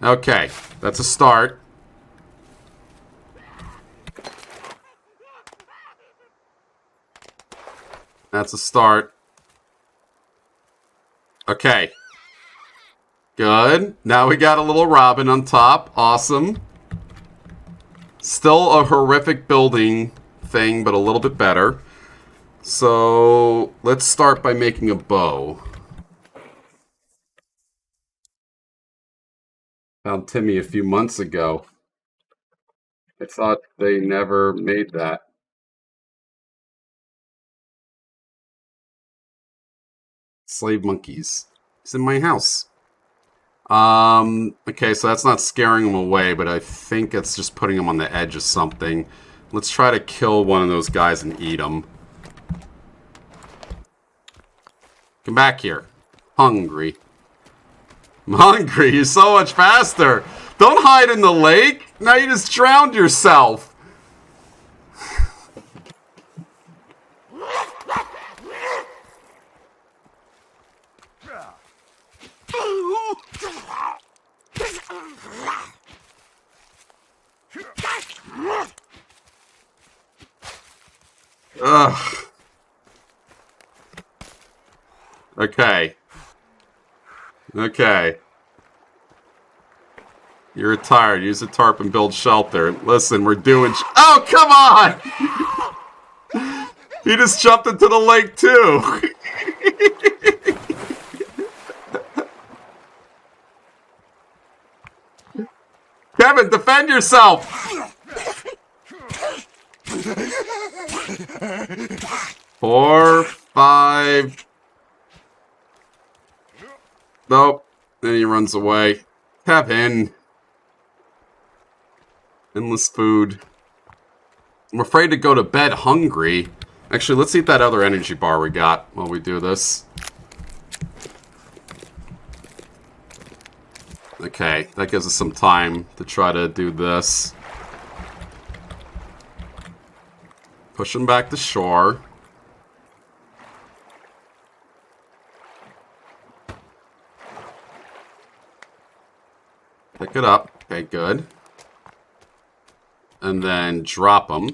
Okay. That's a start. That's a start. Okay. Good. Now we got a little robin on top. Awesome. Still a horrific building thing, but a little bit better. So, let's start by making a bow. Found Timmy a few months ago. I thought they never made that. Slave monkeys. He's in my house. Okay, so that's not scaring him away, but I think it's just putting him on the edge of something. Let's try to kill one of those guys and eat him. Come back here. Hungry. I'm hungry. You're so much faster. Don't hide in the lake. Now you just drowned yourself. Ugh. Okay. Okay. You're retired. Use a tarp and build shelter. Listen, we're doing... Oh, come on! He just jumped into the lake, too. Kevin, defend yourself! 4, 5... Nope. Then he runs away. Kevin. Endless food. I'm afraid to go to bed hungry. Actually, let's eat that other energy bar we got while we do this. Okay, that gives us some time to try to do this. Push him back to shore. Pick it up. Okay, good. And then drop them.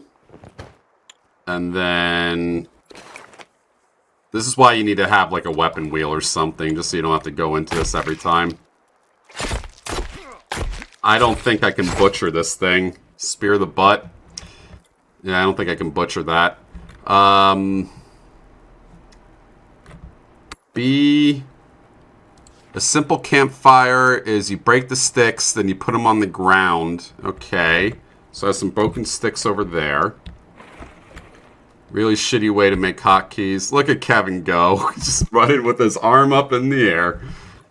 And then... This is why you need to have like a weapon wheel or something, just so you don't have to go into this every time. I don't think I can butcher this thing. Spear the butt. Yeah, I don't think I can butcher that. B... A simple campfire is you break the sticks, then you put them on the ground. Okay. So I have some broken sticks over there. Really shitty way to make hotkeys. Look at Kevin go. Just running with his arm up in the air.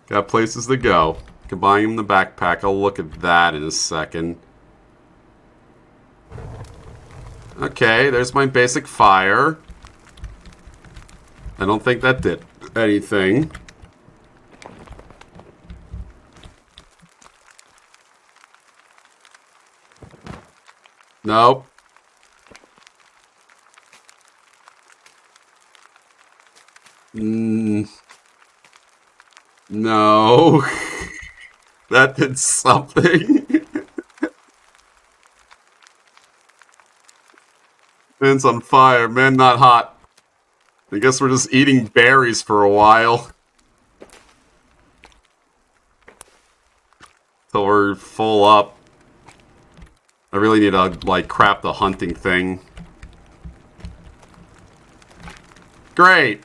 Got places to go. Can buy him the backpack. I'll look at that in a second. Okay, there's my basic fire. I don't think that did anything. Nope. No. That did something. Man's on fire. Man, not hot. I guess we're just eating berries for a while. Till we're full up. I really need to, like, craft a hunting thing. Great!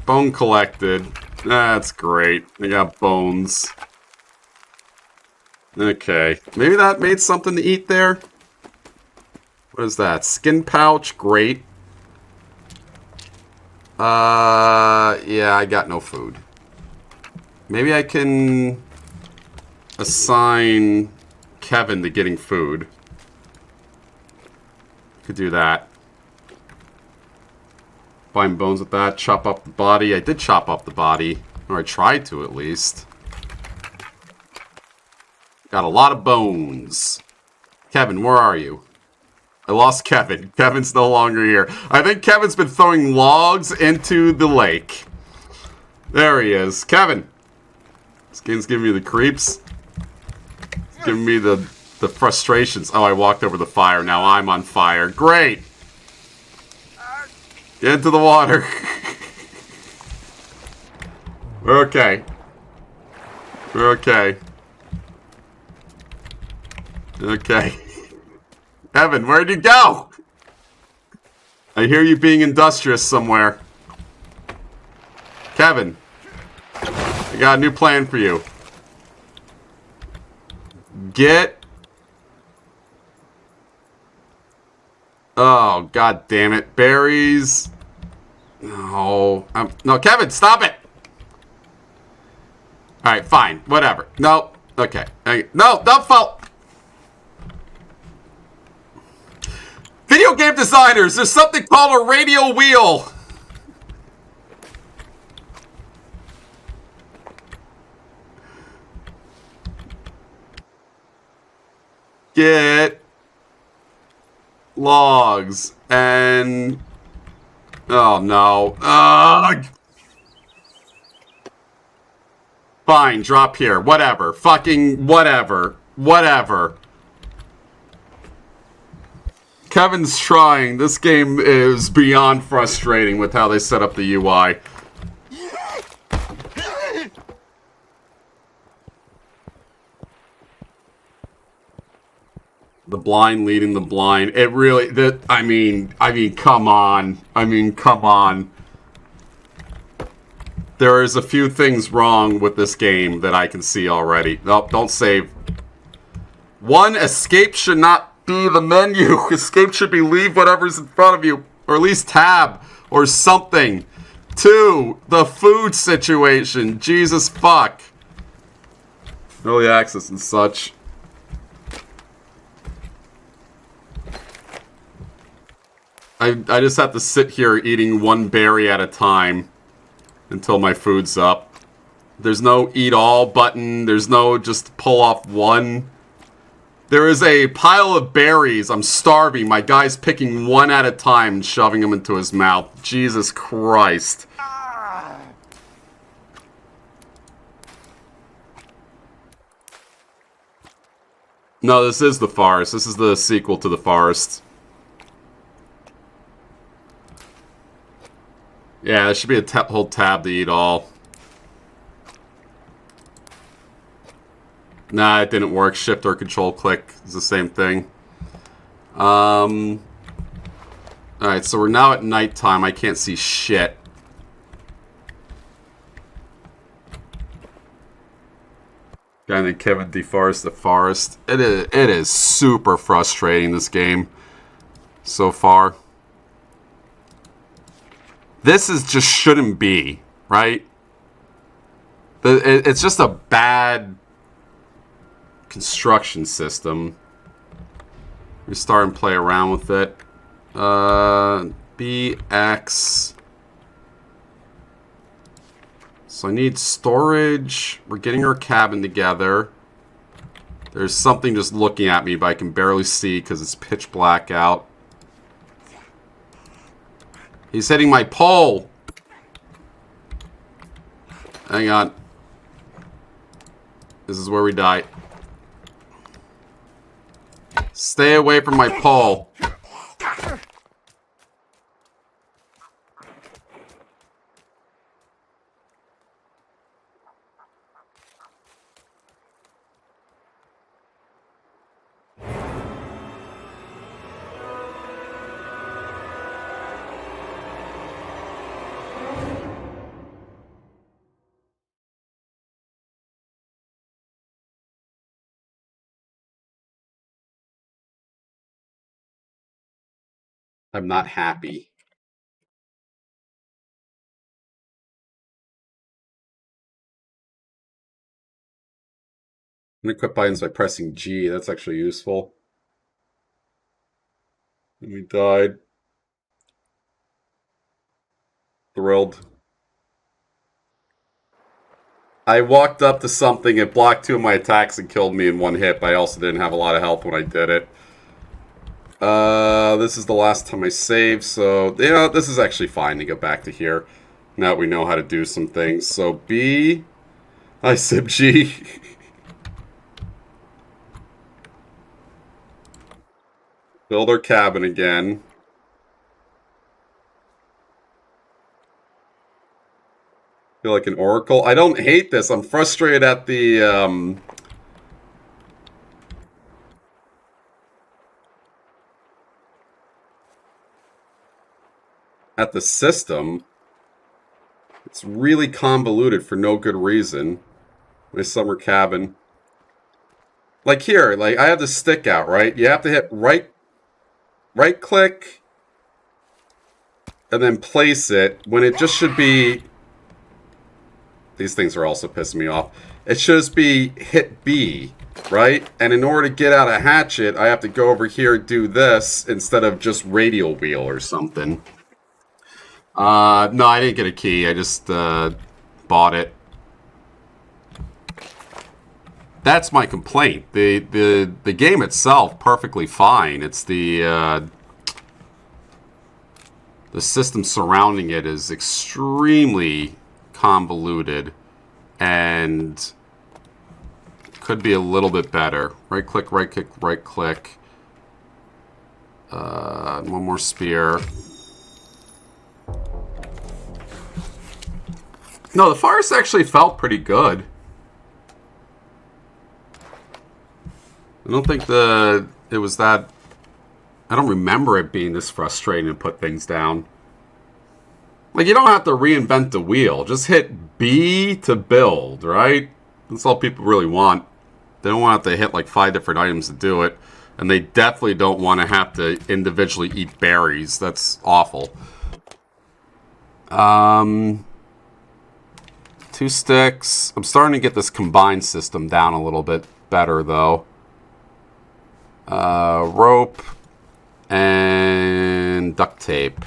Bone collected. That's great. I got bones. Okay. Maybe that made something to eat there? What is that? Skin pouch? Great. Yeah, I got no food. Maybe I can assign Kevin to getting food. Could do that. Find bones with that. Chop up the body. I did chop up the body. Or I tried to, at least. Got a lot of bones. Kevin, where are you? I lost Kevin. Kevin's no longer here. I think Kevin's been throwing logs into the lake. There he is. Kevin! This game's giving me the creeps. It's giving me the frustrations. Oh, I walked over the fire. Now I'm on fire. Great! Get into the water. We're okay. We're okay. Okay. Evan, where'd you go? I hear you being industrious somewhere. Kevin. I got a new plan for you. Get... Oh, god damn it. Berries. No. No, Kevin, stop it! Alright, fine. Whatever. No. Okay. No, don't fall. Video game designers, there's something called a radial wheel. Get logs and... Oh, no. Fine, drop here. Whatever. Fucking whatever. Whatever. Kevin's trying. This game is beyond frustrating with how they set up the UI. The blind leading the blind. It really... I mean, come on. I mean, come on. There is a few things wrong with this game that I can see already. Nope, don't save. 1, escape should not be the menu. Escape should be leave whatever's in front of you. Or at least tab. Or something. 2, the food situation. Jesus fuck. Early access and such. I just have to sit here eating one berry at a time until my food's up. There's no eat all button. There's no just pull off one. There is a pile of berries. I'm starving. My guy's picking one at a time and shoving them into his mouth. Jesus Christ. No, this is The Forest. This is the sequel to The Forest. Yeah, there should be a whole tab to eat all. Nah, it didn't work. Shift or control click is the same thing. Alright, so we're now at nighttime. I can't see shit. Guy named Kevin deforest the forest. It is super frustrating, this game. So far. This is just shouldn't be, right? It's just a bad construction system. We start and play around with it. BX. So I need storage. We're getting our cabin together. There's something just looking at me, but I can barely see because it's pitch black out. He's hitting my pole! Hang on. This is where we die. Stay away from my pole. I'm not happy. I'm gonna quit buttons by pressing G. That's actually useful. And we died. Thrilled. I walked up to something, it blocked 2 of my attacks and killed me in 1 hit, but I also didn't have a lot of health when I did it. This is the last time I saved, so yeah, this is actually fine to go back to here. Now we know how to do some things. So B, I said G. Build our cabin again. Feel like an oracle. I don't hate this. I'm frustrated at the system. It's really convoluted for no good reason. My summer cabin. Like here, like I have the stick out, right? You have to hit right click and then place it when it just should be. These things are also pissing me off. It should just be hit B, right? And in order to get out a hatchet, I have to go over here and do this instead of just radial wheel or something. No, I didn't get a key. I just bought it. That's my complaint. The game itself, perfectly fine. It's the system surrounding it is extremely convoluted and could be a little bit better. Right click, right click, right click. One more spear. No, the forest actually felt pretty good. I don't think it was that. I don't remember it being this frustrating to put things down. Like, you don't have to reinvent the wheel. Just hit B to build, right? That's all people really want. They don't want to have to hit like 5 different items to do it. And they definitely don't want to have to individually eat berries. That's awful. 2 sticks. I'm starting to get this combined system down a little bit better, though. Rope and duct tape.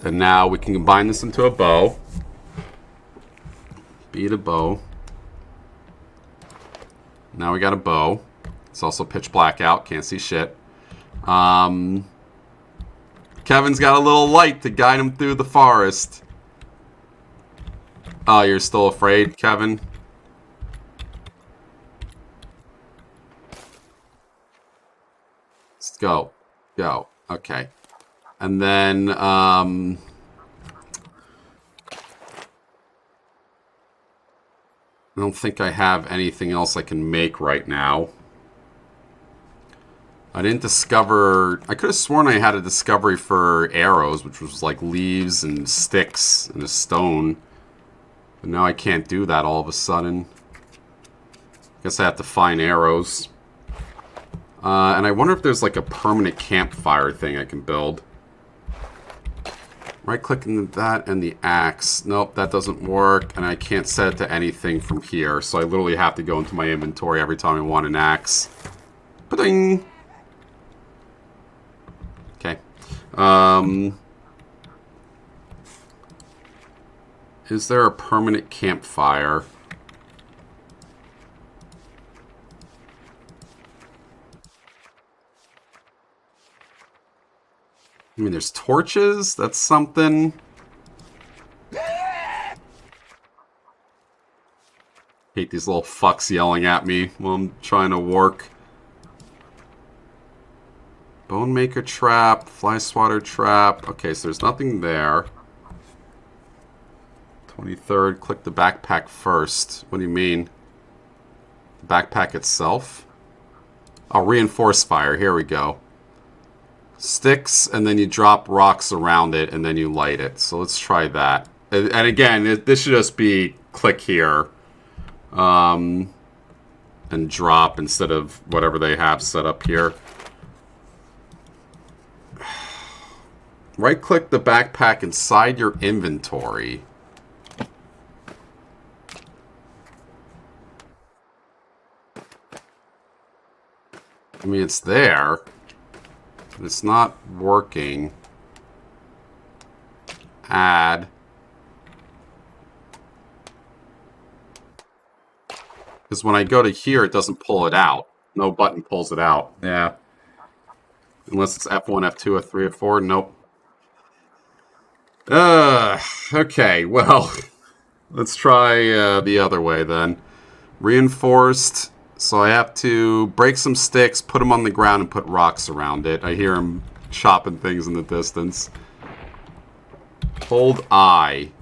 And now we can combine this into a bow. Beat a bow. Now we got a bow. It's also pitch black out. Can't see shit. Kevin's got a little light to guide him through the forest. Oh, you're still afraid, Kevin? Let's go. Go. Okay. And then, I don't think I have anything else I can make right now. I didn't discover. I could have sworn I had a discovery for arrows, which was like leaves and sticks and a stone. But now I can't do that all of a sudden. Guess I have to find arrows. And I wonder if there's like a permanent campfire thing I can build. Right clicking that and the axe. Nope, that doesn't work. And I can't set it to anything from here. So I literally have to go into my inventory every time I want an axe. Ba-ding! Okay. Is there a permanent campfire? I mean, there's torches. That's something. Hate these little fucks yelling at me while I'm trying to work. Bone Maker trap, Fly Swatter trap. Okay, so there's nothing there. 23rd, click the backpack first. What do you mean? The backpack itself? Oh, reinforce fire. Here we go. Sticks, and then you drop rocks around it, and then you light it. So let's try that. And again, this should just be click here. And drop instead of whatever they have set up here. Right-click the backpack inside your inventory. I mean, it's there, but it's not working. Add. Because when I go to here, it doesn't pull it out. No button pulls it out. Yeah. Unless it's F1, F2, F3, F4. Nope. Okay, well, let's try the other way then. Reinforced, so I have to break some sticks, put them on the ground, and put rocks around it. I hear him chopping things in the distance. Hold I.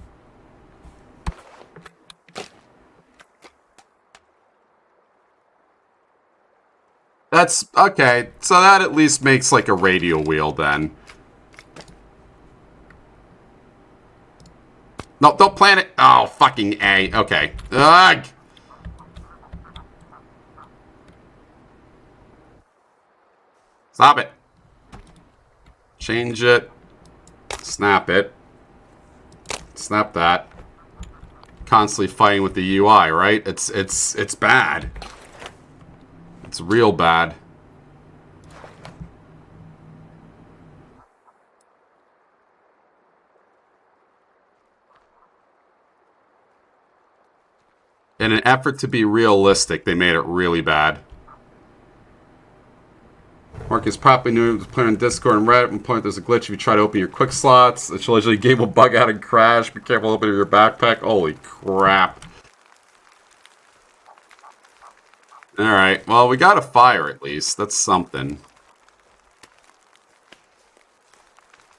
That's, okay, so that at least makes like a radial wheel then. No, don't plant it. Oh, fucking A. Okay. Ugh. Stop it. Change it. Snap it. Snap that. Constantly fighting with the UI, right? It's bad. It's real bad. In an effort to be realistic, they made it really bad. Marcus probably knew it was playing on Discord and Reddit. At one point, there's a glitch if you try to open your quick slots. It literally game will bug out and crash. Be careful opening your backpack. Holy crap. Alright, well, we got a fire at least. That's something.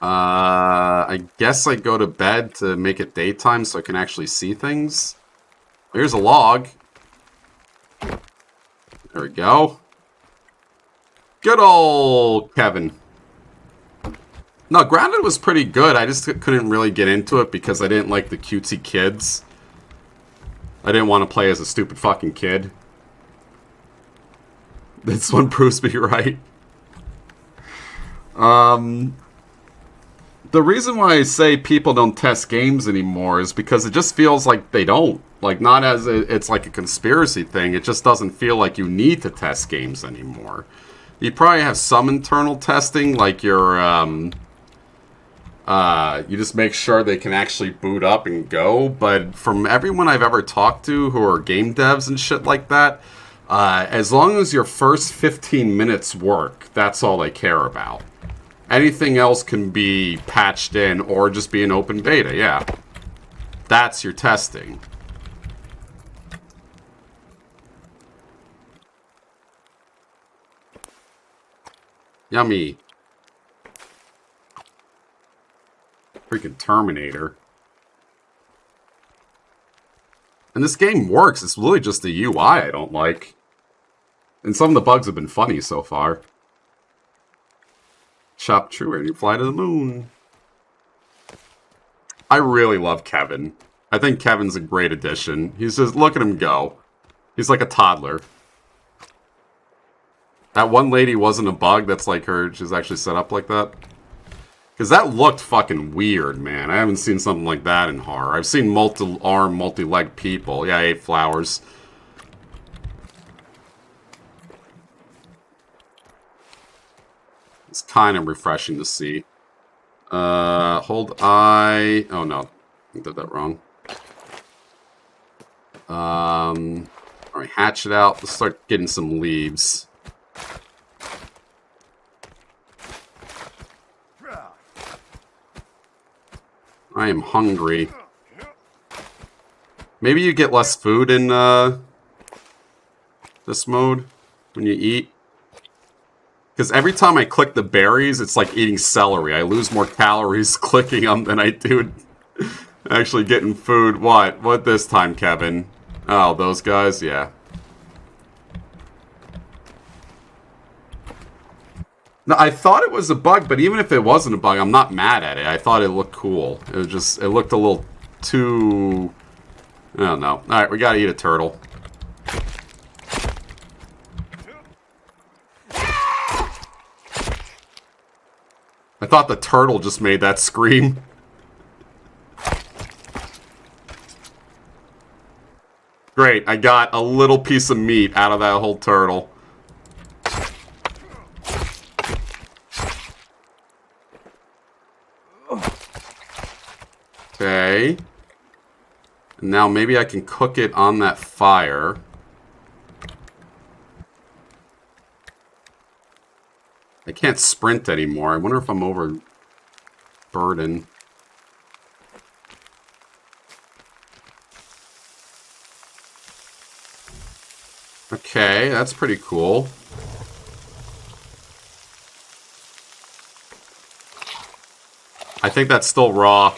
I guess I go to bed to make it daytime so I can actually see things. Here's a log. There we go. Good old Kevin. No, Grounded was pretty good. I just couldn't really get into it because I didn't like the cutesy kids. I didn't want to play as a stupid fucking kid. This one proves me right. The reason why I say people don't test games anymore is because it just feels like they don't. Like, not as it's like a conspiracy thing. It just doesn't feel like you need to test games anymore. You probably have some internal testing, like your, you just make sure they can actually boot up and go. But from everyone I've ever talked to who are game devs and shit like that, as long as your first 15 minutes work, that's all they care about. Anything else can be patched in or just be an open beta, yeah. That's your testing. Yummy. Freaking Terminator. And this game works. It's really just the UI I don't like. And some of the bugs have been funny so far. Chop true and you fly to the moon. I really love Kevin. I think Kevin's a great addition. He's just, look at him go. He's like a toddler. That one lady wasn't a bug. That's like her. She's actually set up like that. Because that looked fucking weird, man. I haven't seen something like that in horror. I've seen multi-arm, multi-leg people. Yeah, I ate flowers. It's kind of refreshing to see. Hold I... Oh, no. I did that wrong. Alright, hatch it out. Let's start getting some leaves. I am hungry. Maybe you get less food in this mode when you eat. Because every time I click the berries, it's like eating celery. I lose more calories clicking them than I do actually getting food. What? What this time, Kevin? Oh, those guys? Yeah. No, I thought it was a bug, but even if it wasn't a bug, I'm not mad at it. I thought it looked cool. It was just, it looked a little too... I don't know. Alright, we gotta eat a turtle. I thought the turtle just made that scream. Great, I got a little piece of meat out of that whole turtle. Okay. Now maybe I can cook it on that fire. I can't sprint anymore. I wonder if I'm overburdened. Okay, that's pretty cool. I think that's still raw.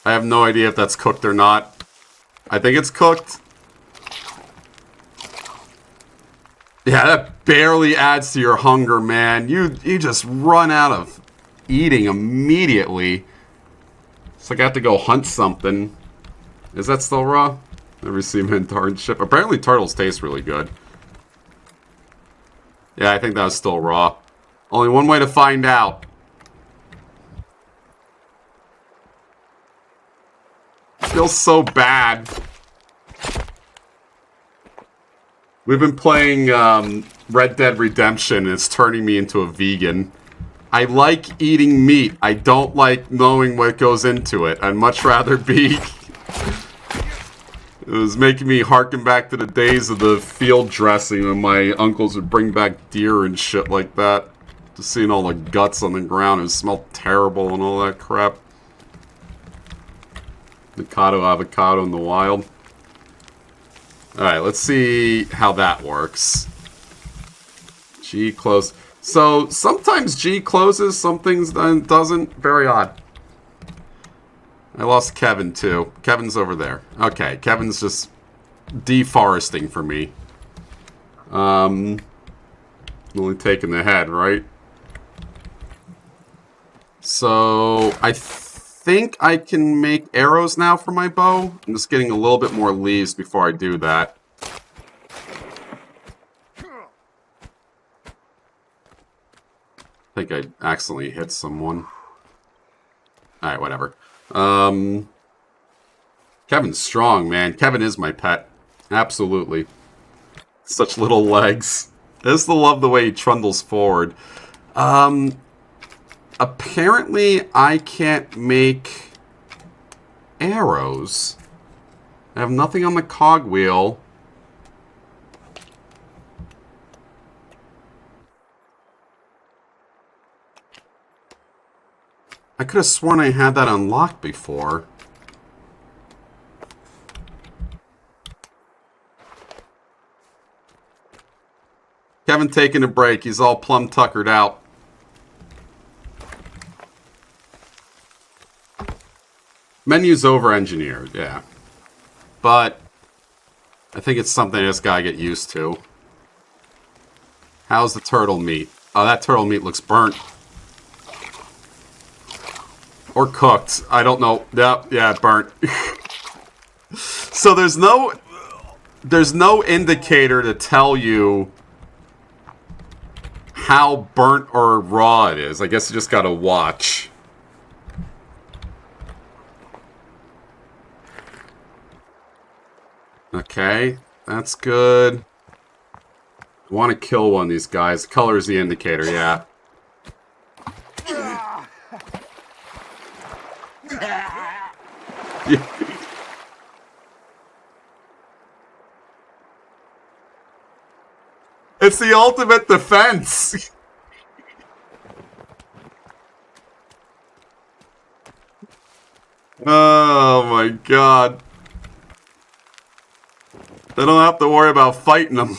I have no idea if that's cooked or not. I think it's cooked. Yeah, that barely adds to your hunger, man. You just run out of eating immediately. It's like I have to go hunt something. Is that still raw? Never seen him in darn ship. Apparently turtles taste really good. Yeah, I think that was still raw. Only one way to find out. Feels so bad. We've been playing Red Dead Redemption, and it's turning me into a vegan. I like eating meat. I don't like knowing what goes into it. I'd much rather be... It was making me harken back to the days of the field dressing when my uncles would bring back deer and shit like that. Just seeing all the guts on the ground. It smelled terrible and all that crap. Mikado avocado in the wild. Alright, let's see how that works. G close. So, sometimes G closes, some things doesn't. Very odd. I lost Kevin, too. Kevin's over there. Okay, Kevin's just deforesting for me. Only taking the head, right? So, I think I can make arrows now for my bow. I'm just getting a little bit more leaves before I do that. I think I accidentally hit someone. Alright, whatever. Kevin's strong, man. Kevin is my pet. Absolutely. Such little legs. I just love the way he trundles forward. Apparently, I can't make arrows. I have nothing on the cogwheel. I could have sworn I had that unlocked before. Kevin taking a break. He's all plumb tuckered out. Menu's over-engineered, yeah. But I think it's something I just gotta get used to. How's the turtle meat? Oh, that turtle meat looks burnt. Or cooked. I don't know. Yeah, burnt. So there's no indicator to tell you how burnt or raw it is. I guess you just gotta watch. Okay, that's good. I want to kill one of these guys. Color is the indicator, yeah. It's the ultimate defense. Oh my god. I don't have to worry about fighting them.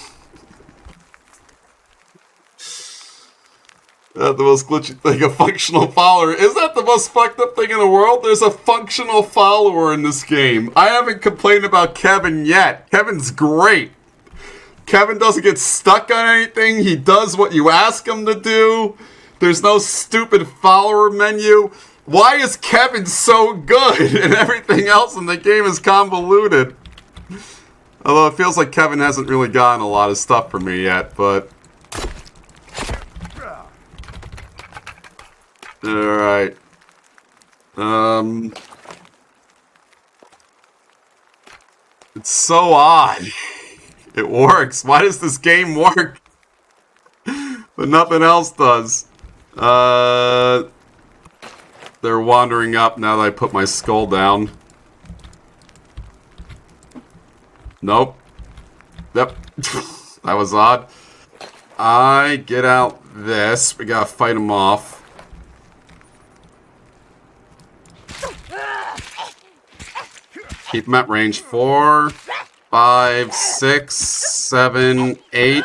That's the most glitchy thing, a functional follower. Is that the most fucked up thing in the world? There's a functional follower in this game. I haven't complained about Kevin yet. Kevin's great. Kevin doesn't get stuck on anything. He does what you ask him to do. There's no stupid follower menu. Why is Kevin so good and everything else in the game is convoluted? Although it feels like Kevin hasn't really gotten a lot of stuff from me yet, but... Alright. It's so odd. It works. Why does this game work? But nothing else does. They're wandering up now that I put my skull down. Nope. Yep. That was odd. I get out this. We gotta fight him off. Keep him at range. 4, 5, 6, 7, 8,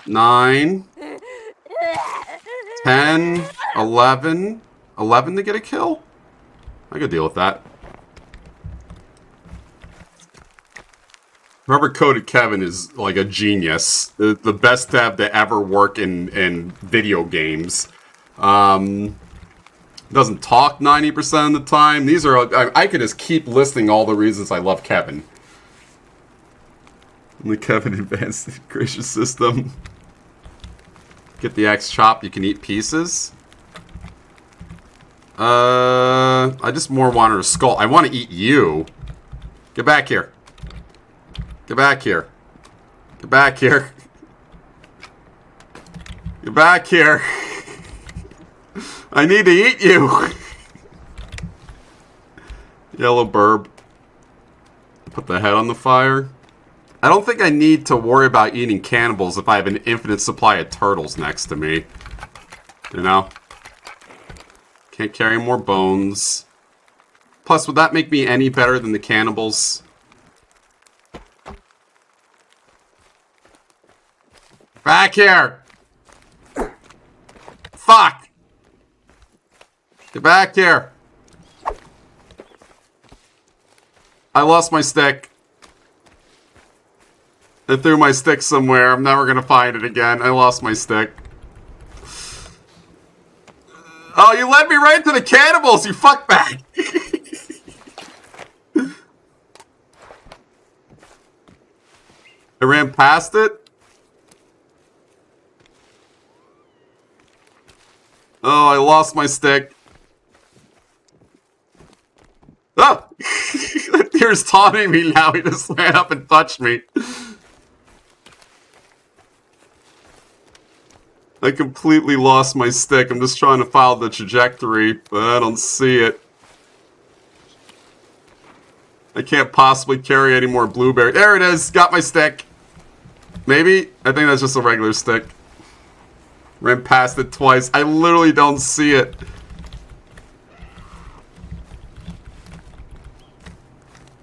9, 10, 11. 11 to get a kill? I could deal with that. Whoever coded Kevin is like a genius. The best dev to ever work in video games. Doesn't talk 90% of the time. These are... I could just keep listing all the reasons I love Kevin. The Kevin Advanced Integration System. Get the axe chop, you can eat pieces. I just more wanted a skull. I want to eat you. Get back here. Get back here. Get back here. Get back here. I need to eat you. Yellow burb. Put the head on the fire. I don't think I need to worry about eating cannibals if I have an infinite supply of turtles next to me. You know? Can't carry more bones. Plus, would that make me any better than the cannibals? Back here! Fuck! Get back here! I lost my stick. I threw my stick somewhere. I'm never gonna find it again. I lost my stick. Oh, you led me right to the cannibals, you fuckbag! I ran past it? Oh, I lost my stick. Oh! The deer's taunting me now. He just ran up and touched me. I completely lost my stick. I'm just trying to follow the trajectory, but I don't see it. I can't possibly carry any more blueberry. There it is! Got my stick! Maybe? I think that's just a regular stick. Ran past it twice. I literally don't see it.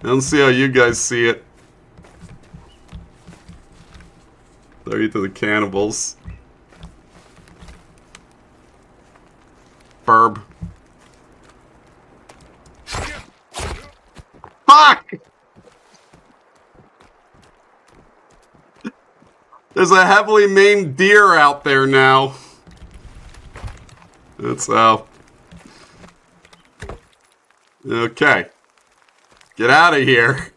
I don't see how you guys see it. Throw you to the cannibals. Burb. Fuck! There's a heavily maimed deer out there now. That's how. Okay. Get out of here.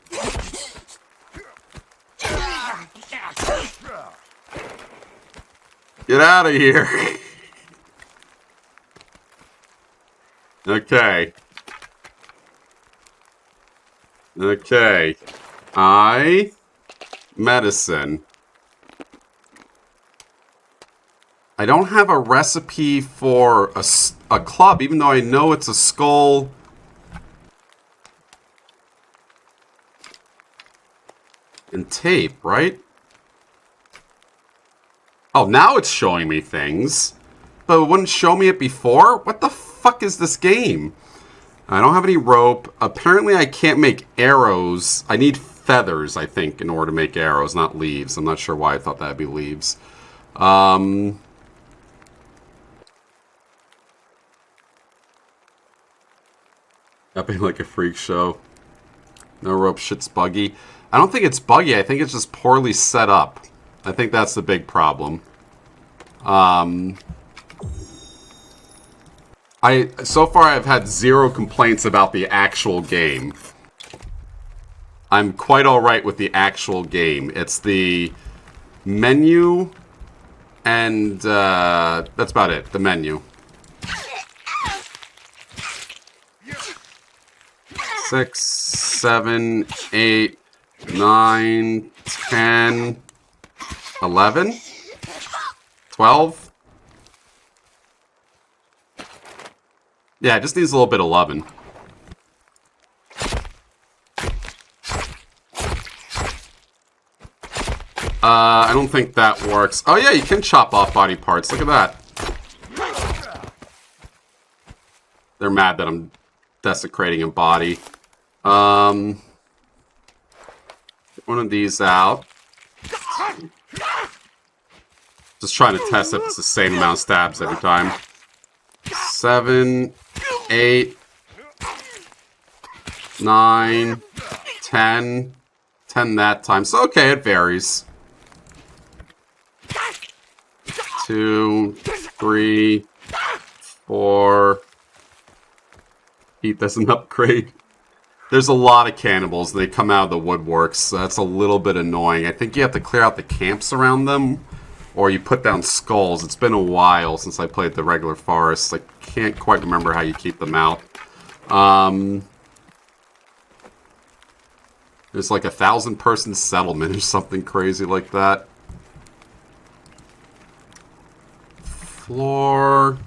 Get out of here. Okay. Okay. Medicine. I don't have a recipe for a club, even though I know it's a skull. And tape, right? Oh, now it's showing me things. But it wouldn't show me it before? What the fuck is this game? I don't have any rope. Apparently I can't make arrows. I need feathers, I think, in order to make arrows, not leaves. I'm not sure why I thought that'd be leaves. That being like a freak show. No rope, shit's buggy. I don't think it's buggy. I think it's just poorly set up. I think that's the big problem. So far I've had 0 complaints about the actual game. I'm quite alright with the actual game. It's the menu and that's about it. The menu. 6, 7, 8, 9, 10, 11, 12. Yeah, it just needs a little bit of loving. I don't think that works. Oh yeah, you can chop off body parts. Look at that. They're mad that I'm desecrating a body. One of these out. Just trying to test if it's the same amount of stabs every time. 7, 8, 9, 10. 10 that time. So, okay, it varies. 2, 3, 4. Heat doesn't upgrade. There's a lot of cannibals. They come out of the woodworks. So that's a little bit annoying. I think you have to clear out the camps around them. Or you put down skulls. It's been a while since I played the regular forest. I can't quite remember how you keep them out. There's like 1,000-person settlement or something crazy like that. Floor.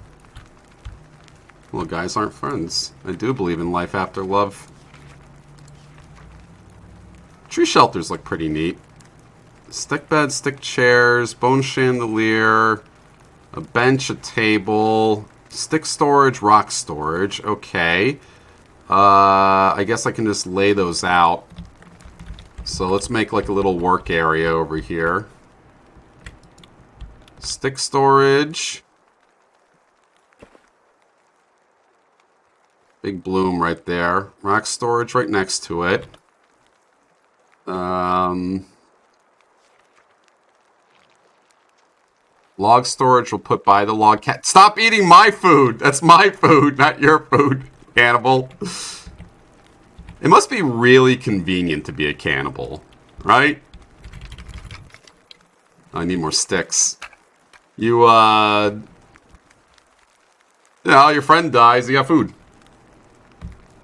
Well, guys aren't friends. I do believe in life after love. Tree shelters look pretty neat. Stick bed, stick chairs, bone chandelier, a bench, a table, stick storage, rock storage. Okay. I guess I can just lay those out. So let's make like a little work area over here. Stick storage. Big bloom right there. Rock storage right next to it. Log storage we'll put by the log cat. Stop eating my food! That's my food, not your food, cannibal. It must be really convenient to be a cannibal, right? I need more sticks. You, you know, your friend dies, you got food.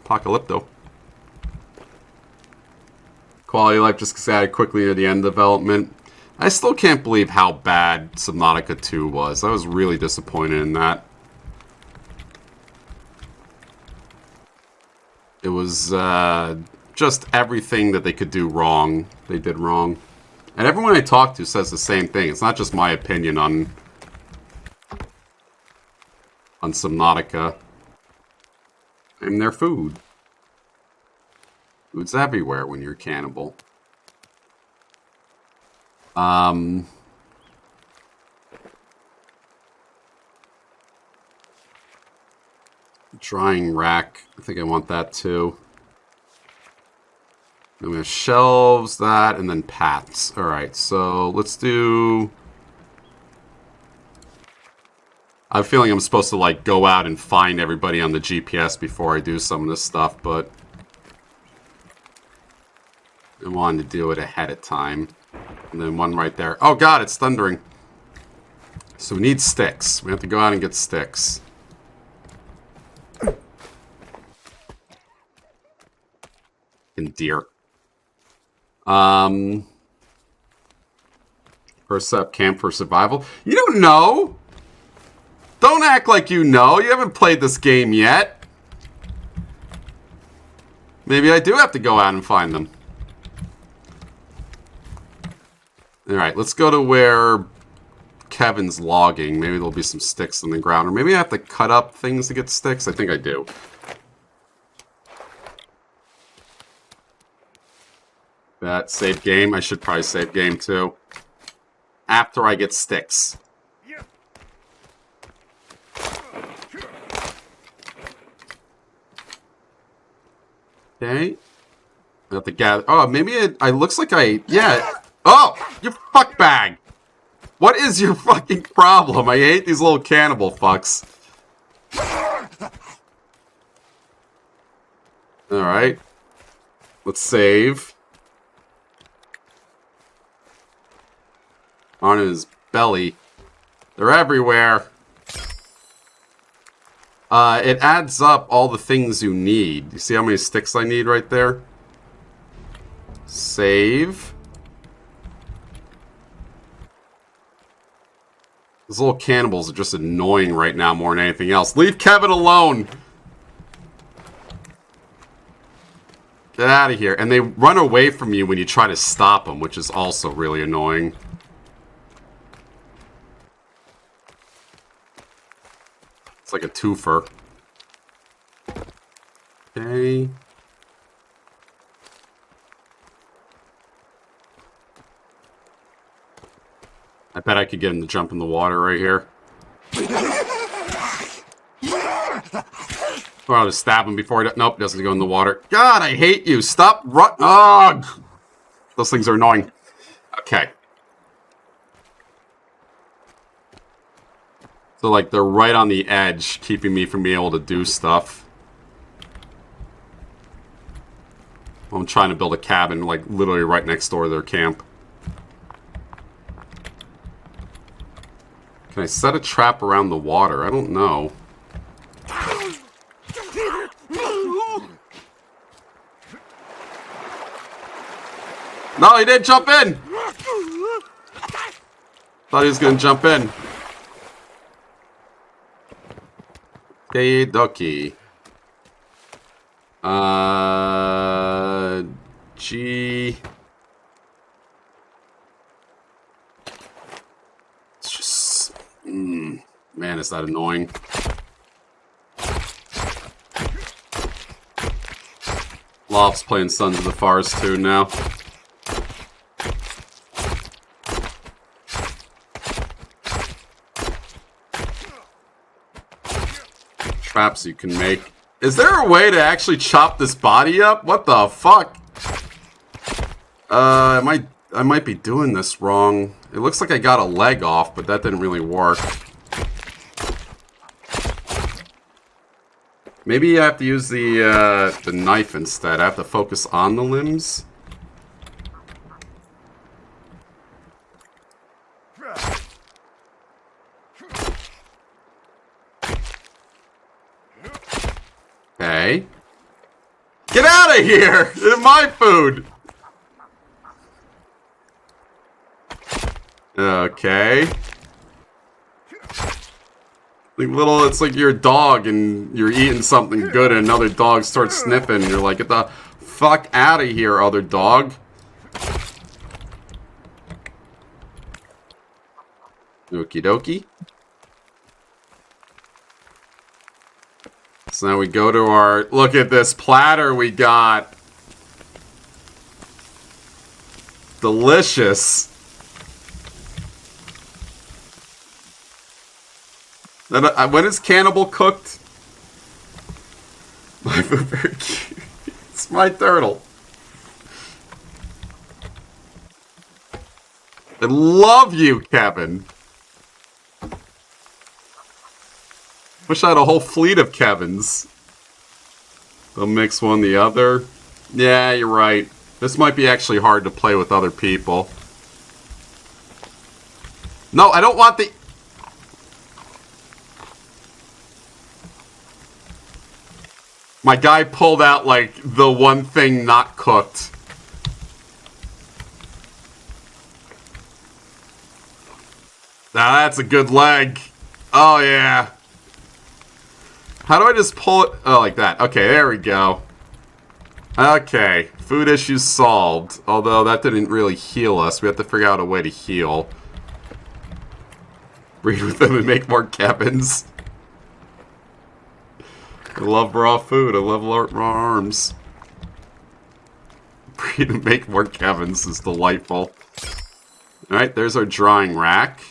Apocalypto. Quality of life just gets added quickly near the end of development. I still can't believe how bad Subnautica 2 was. I was really disappointed in that. It was just everything that they could do wrong, they did wrong. And everyone I talk to says the same thing. It's not just my opinion on Subnautica. And their food. Food's everywhere when you're a cannibal. Drying rack. I think I want that too. Then we have shelves, that, and then pats. Alright, so let's do... I have a feeling I'm supposed to like go out and find everybody on the GPS before I do some of this stuff, but I wanted to do it ahead of time. And then one right there. Oh god, it's thundering. So we need sticks. We have to go out and get sticks. And deer. First up, camp for survival. You don't know! Don't act like you know. You haven't played this game yet. Maybe I do have to go out and find them. Alright, let's go to where Kevin's logging. Maybe there'll be some sticks on the ground. Or maybe I have to cut up things to get sticks. I think I do. That save game. I should probably save game too. After I get sticks. Okay. I have to gather. Oh, maybe it looks like I. Yeah. Oh! You fuck bag! What is your fucking problem? I hate these little cannibal fucks. Alright. Let's save. On his belly. They're everywhere. It adds up all the things you need. You see how many sticks I need right there? Save. Those little cannibals are just annoying right now more than anything else. Leave Kevin alone! Get out of here. And they run away from you when you try to stop them, which is also really annoying. It's like a twofer. Okay. I bet I could get him to jump in the water right here. Or I'll just stab him before he... Nope, doesn't go in the water. God, I hate you. Stop run... Oh! Those things are annoying. Okay. So, like, they're right on the edge, keeping me from being able to do stuff. I'm trying to build a cabin, like, literally right next door to their camp. Can I set a trap around the water? I don't know. No, he didn't jump in! Thought he was gonna jump in. Okie dokie. G. It's just... man, is that annoying. Lob's playing Sons of the Forest 2 now. Traps you can make. Is there a way to actually chop this body up? What the fuck? I might be doing this wrong. It looks like I got a leg off, but that didn't really work. Maybe I have to use the knife instead. I have to focus on the limbs. Okay. Get out of here! It's my food! Okay. Like it's like you're a dog and you're eating something good and another dog starts sniffing and you're like, get the fuck out of here, other dog. Okie dokie. So now we go to our... Look at this platter we got. Delicious. When is cannibal cooked? My food very cute. It's my turtle. I love you, Kevin. Wish I had a whole fleet of Kevins. They'll mix one the other. Yeah, you're right. This might be actually hard to play with other people. No, I don't want the... My guy pulled out, like, the one thing not cooked. Now that's a good leg. Oh, yeah. How do I just pull it? Oh, like that. Okay, there we go. Okay, food issues solved. Although that didn't really heal us. We have to figure out a way to heal. Breed with them and make more cabins. I love raw food. I love raw arms. Breed recipe to make more Kevins is delightful. Alright, there's our drying rack.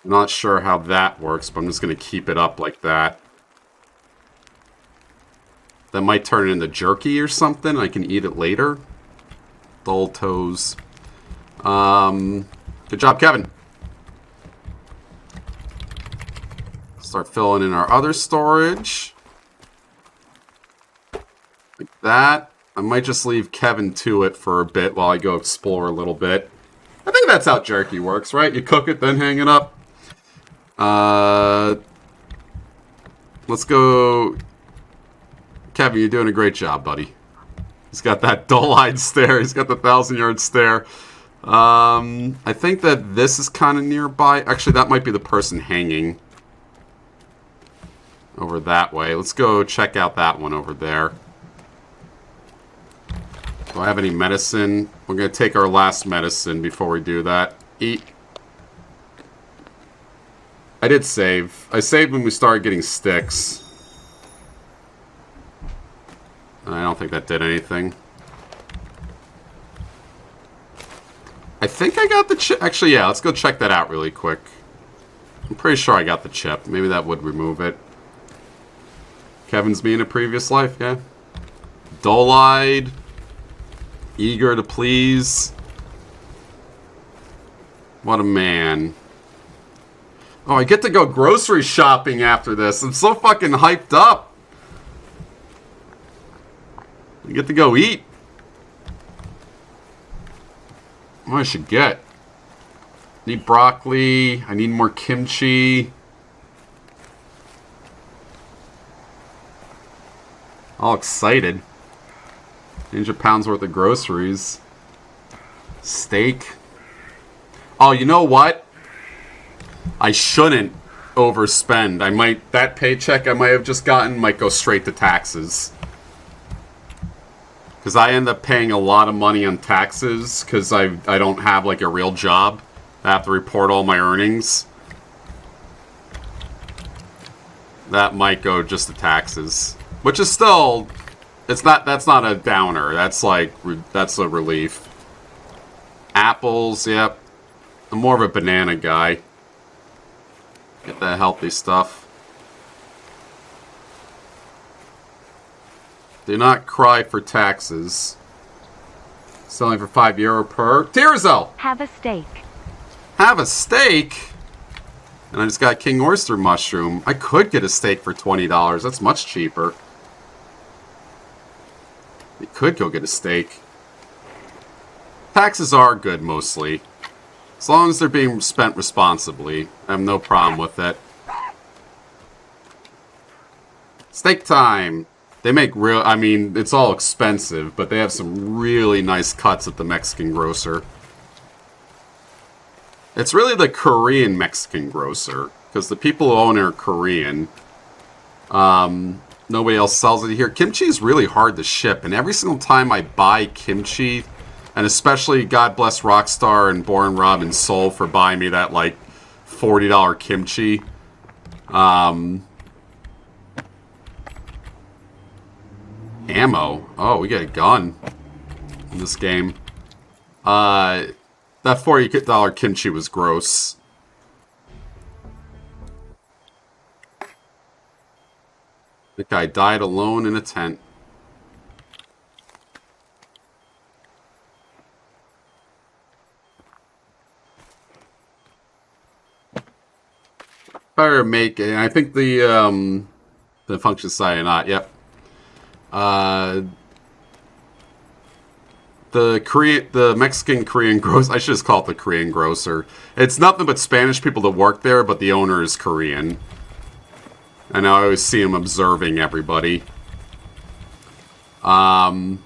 I'm not sure how that works, but I'm just going to keep it up like that. That might turn it into jerky or something. I can eat it later. Dull toes. Good job, Kevin. Start filling in our other storage. Like that. I might just leave Kevin to it for a bit while I go explore a little bit. I think that's how jerky works, right? You cook it, then hang it up. Let's go. Kevin, you're doing a great job, buddy. He's got that dull-eyed stare. He's got the 1,000-yard stare. I think that this is kind of nearby. Actually, that might be the person hanging over that way. Let's go check out that one over there. Do I have any medicine? We're going to take our last medicine before we do that. Eat. I did save. I saved when we started getting sticks. I don't think that did anything. I think I got the chip. Actually, yeah, let's go check that out really quick. I'm pretty sure I got the chip. Maybe that would remove it. Kevin's me in a previous life, yeah. Dull-eyed. Eager to please. What a man. Oh, I get to go grocery shopping after this. I'm so fucking hyped up. I get to go eat. What I should get? Need broccoli. I need more kimchi. All excited. 100 pounds worth of groceries. Steak. Oh, you know what? I shouldn't overspend. I might, that paycheck I might have just gotten might go straight to taxes. Because I end up paying a lot of money on taxes because I don't have like a real job. I have to report all my earnings. That might go just to taxes. Which is still, it's not, that's not a downer. That's like, that's a relief. Apples, yep. I'm more of a banana guy. Get that healthy stuff. Do not cry for taxes. Selling for €5 per. Tirzo! Have a steak. Have a steak? And I just got king oyster mushroom. I could get a steak for $20. That's much cheaper. You could go get a steak. Taxes are good mostly. As long as they're being spent responsibly. I have no problem with it. Steak time! They make real, I mean, it's all expensive, but they have some really nice cuts at the Mexican grocer. It's really the Korean Mexican grocer, because the people who own it are Korean. Nobody else sells it here. Kimchi is really hard to ship, and every single time I buy kimchi, and especially God bless Rockstar and Born Rob and Soul for buying me that, like, $40 kimchi. Ammo. Oh, we get a gun in this game. That $40 kimchi was gross. The guy died alone in a tent. Better make it. I think the function side or not. Yep. The Mexican Korean grocer. I should just call it the Korean grocer. It's nothing but Spanish people that work there, but the owner is Korean. And I always see him observing everybody. I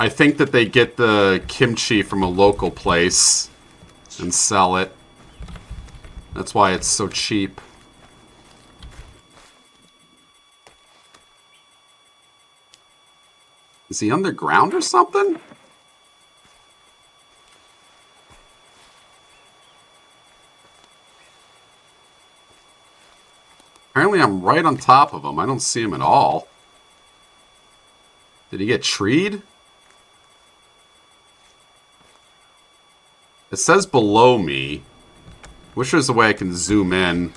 think that they get the kimchi from a local place and sell it. That's why it's so cheap. Is he underground or something? Apparently I'm right on top of him. I don't see him at all. Did he get treed? It says below me. Wish there's a way I can zoom in.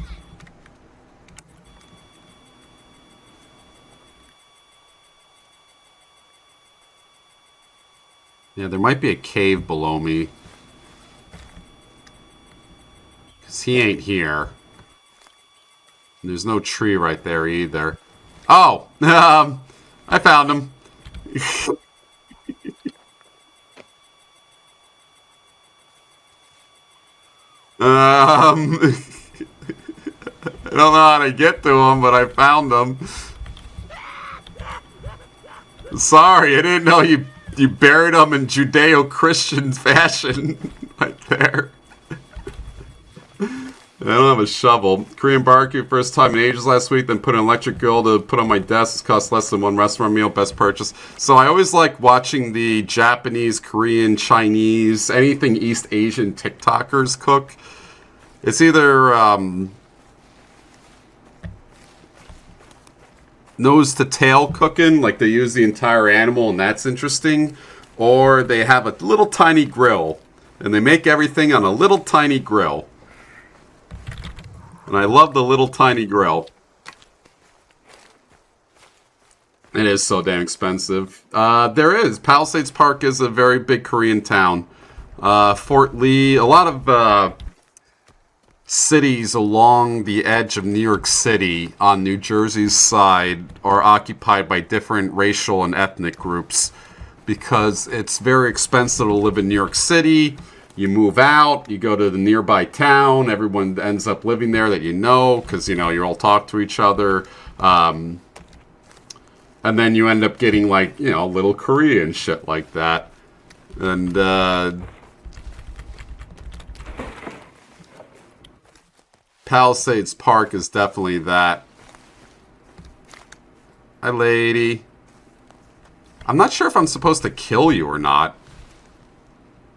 Yeah, there might be a cave below me. Because he ain't here. And there's no tree right there either. Oh! I found him. I don't know how to get to him, but I found him. Sorry, I didn't know you buried him in Judeo-Christian fashion right there. I don't have a shovel. Korean barbecue, first time in ages last week, then put an electric grill to put on my desk. It's cost less than one restaurant meal, best purchase. So I always like watching the Japanese, Korean, Chinese, anything East Asian TikTokers cook. It's either nose to tail cooking, like they use the entire animal and that's interesting, or they have a little tiny grill and they make everything on a little tiny grill. And I love the little tiny grill. It is so damn expensive. There is. Palisades Park is a very big Korean town. Fort Lee, a lot of cities along the edge of New York City on New Jersey's side are occupied by different racial and ethnic groups because it's very expensive to live in New York City. You move out, you go to the nearby town, everyone ends up living there that you know, because, you know, you all talk to each other. And then you end up getting, like, you know, Little Korea and shit like that. And, Palisades Park is definitely that. Hi, lady. I'm not sure if I'm supposed to kill you or not.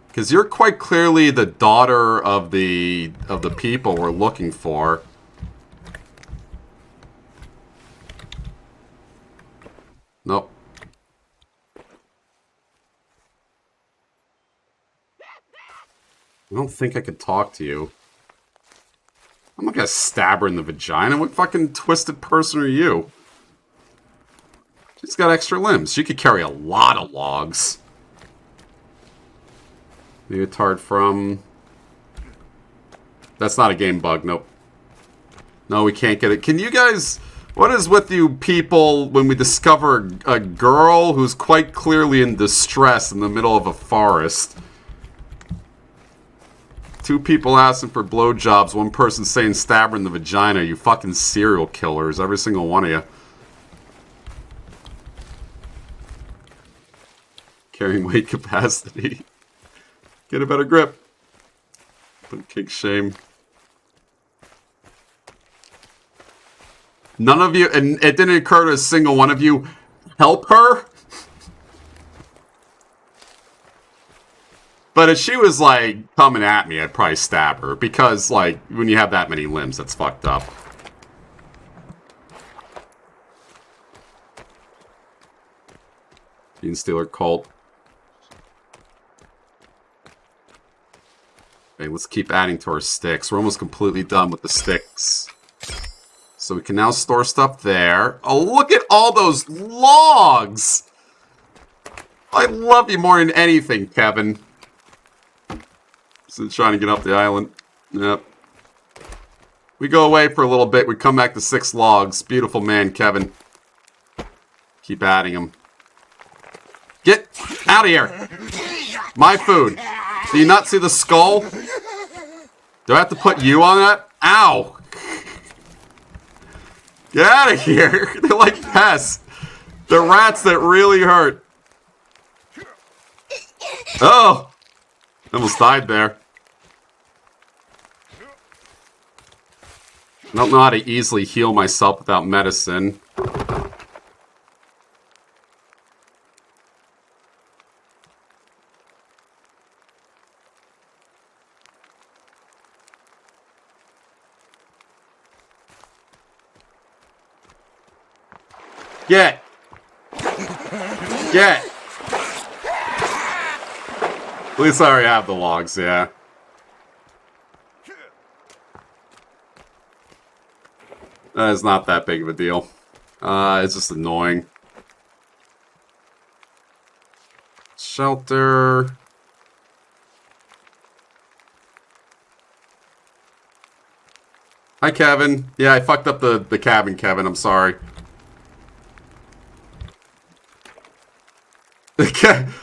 Because you're quite clearly the daughter of the people we're looking for. Nope. I don't think I could talk to you. I'm not gonna stab her in the vagina. What fucking twisted person are you? She's got extra limbs. She could carry a lot of logs. Leotard from... That's not a game bug, nope. No, we can't get it. Can you guys... What is with you people when we discover a girl who's quite clearly in distress in the middle of a forest? Two people asking for blowjobs, one person saying stab her in the vagina. You fucking serial killers, every single one of you. Carrying weight capacity. Get a better grip. Don't kick shame. None of you, and it didn't occur to a single one of you, help her? But if she was, like, coming at me, I'd probably stab her. Because, like, when you have that many limbs, that's fucked up. Gene Stealer cult. Okay, let's keep adding to our sticks. We're almost completely done with the sticks. So we can now store stuff there. Oh, look at all those logs! I love you more than anything, Kevin. Still trying to get up the island. Yep. We go away for a little bit. We come back to 6 logs. Beautiful man, Kevin. Keep adding them. Get out of here! My food. Do you not see the skull? Do I have to put you on that? Ow! Get out of here! They're like pests. They're rats that really hurt. Oh! I almost died there. I don't know how to easily heal myself without medicine. Get! Get! At least I already have the logs, yeah. That is not that big of a deal. It's just annoying. Shelter. Hi, Kevin. Yeah, I fucked up the cabin, Kevin. I'm sorry.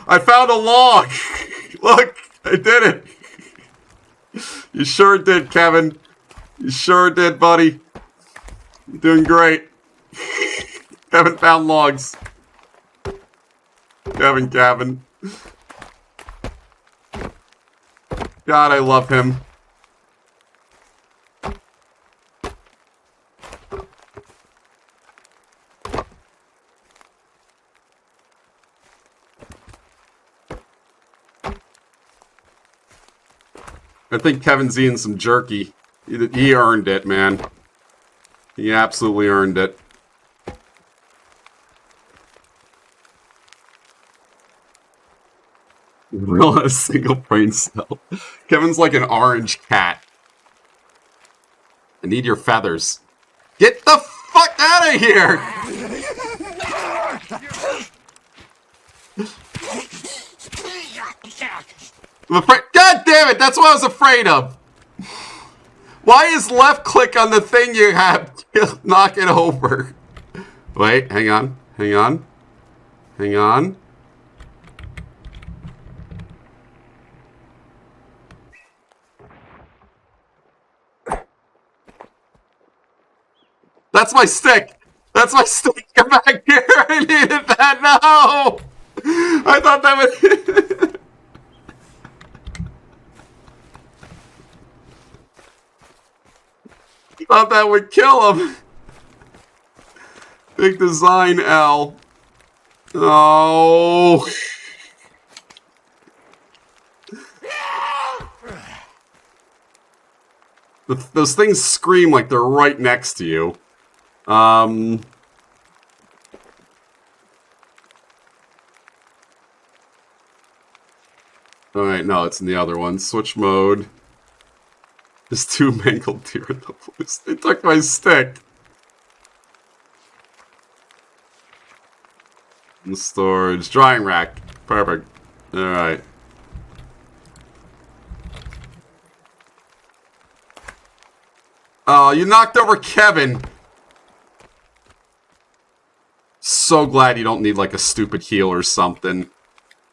I found a log! Look! I did it! You sure did, Kevin. You sure did, buddy. You're doing great. Kevin found logs. Kevin. God, I love him. I think Kevin's eating some jerky. He earned it, man. He absolutely earned it. Real a single brain cell. Kevin's like an orange cat. I need your feathers. Get the fuck out of here! I'm afraid. God damn it! That's what I was afraid of. Why is left click on the thing you have? Knock it over. Wait, hang on. That's my stick! Come back here! I needed that! No! I thought that would... thought that would kill him. Big design L. Oh. Those things scream like they're right next to you. Oh wait, no, it's in the other one. Switch mode. There's 2 mangled deer in the woods. They took my stick. In the storage. Drying rack. Perfect. Alright. Oh, you knocked over Kevin. So glad you don't need like a stupid heal or something.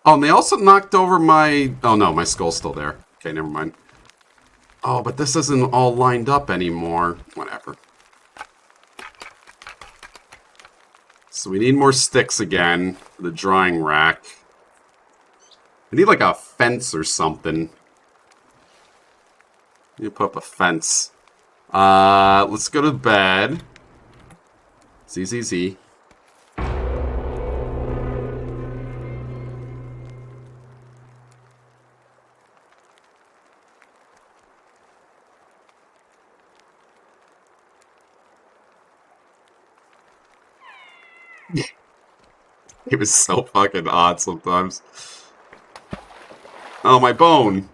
Oh, and they also knocked over my... Oh no, my skull's still there. Okay, never mind. Oh, but this isn't all lined up anymore. Whatever. So we need more sticks again for the drying rack. I need like a fence or something. I need to put up a fence. Let's go to bed. Z. It was so fucking odd sometimes. Oh, my bone.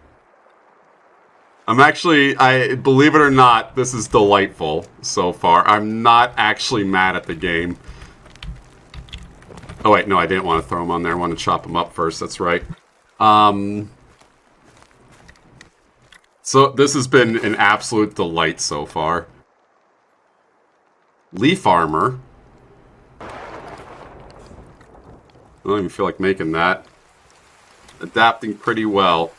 I believe it or not, this is delightful so far. I'm not actually mad at the game. Oh wait, no, I didn't want to throw them on there. I want to chop them up first, that's right. So this has been an absolute delight so far. Leaf armor. I don't even feel like making that. Adapting pretty well.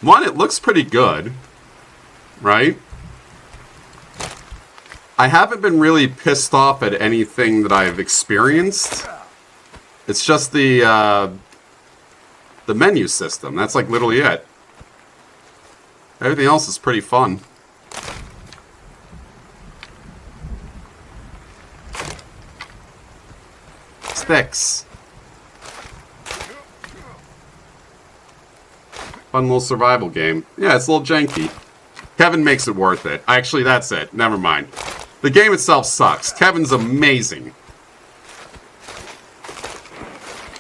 One, it looks pretty good. Right? I haven't been really pissed off at anything that I've experienced. It's just the menu system. That's like literally it. Everything else is pretty fun. Sticks. Fun little survival game. Yeah, it's a little janky. Kevin makes it worth it. Actually, that's it. Never mind. The game itself sucks. Kevin's amazing.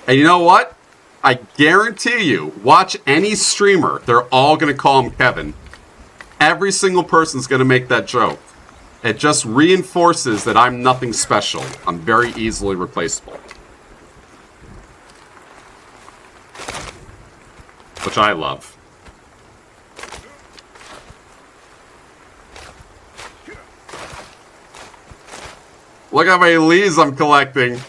And you know what? I guarantee you, watch any streamer, they're all going to call him Kevin. Every single person's going to make that joke. It just reinforces that I'm nothing special. I'm very easily replaceable. Which I love. Look how many leaves I'm collecting.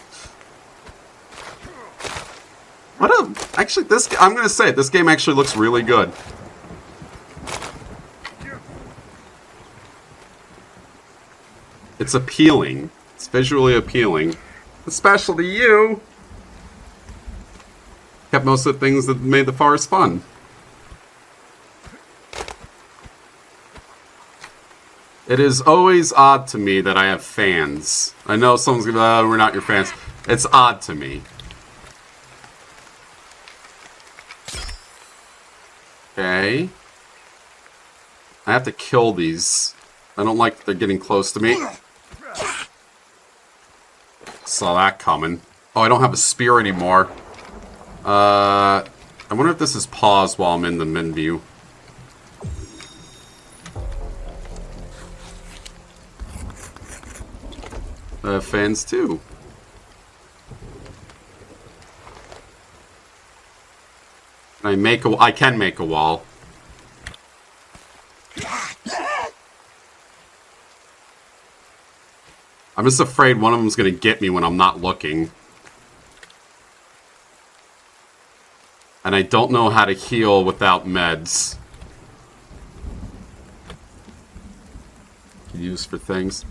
Actually, I'm gonna say it, this game actually looks really good. It's appealing. It's visually appealing. Especially to you. Kept most of the things that made the forest fun. It is always odd to me that I have fans. I know someone's gonna be like, oh, we're not your fans. It's odd to me. Okay. I have to kill these. I don't like that they're getting close to me. Saw that coming. Oh, I don't have a spear anymore. I wonder if this is paused while I'm in the menu. Fans too. I can make a wall. I'm just afraid one of them's gonna get me when I'm not looking. And I don't know how to heal without meds. Use for things.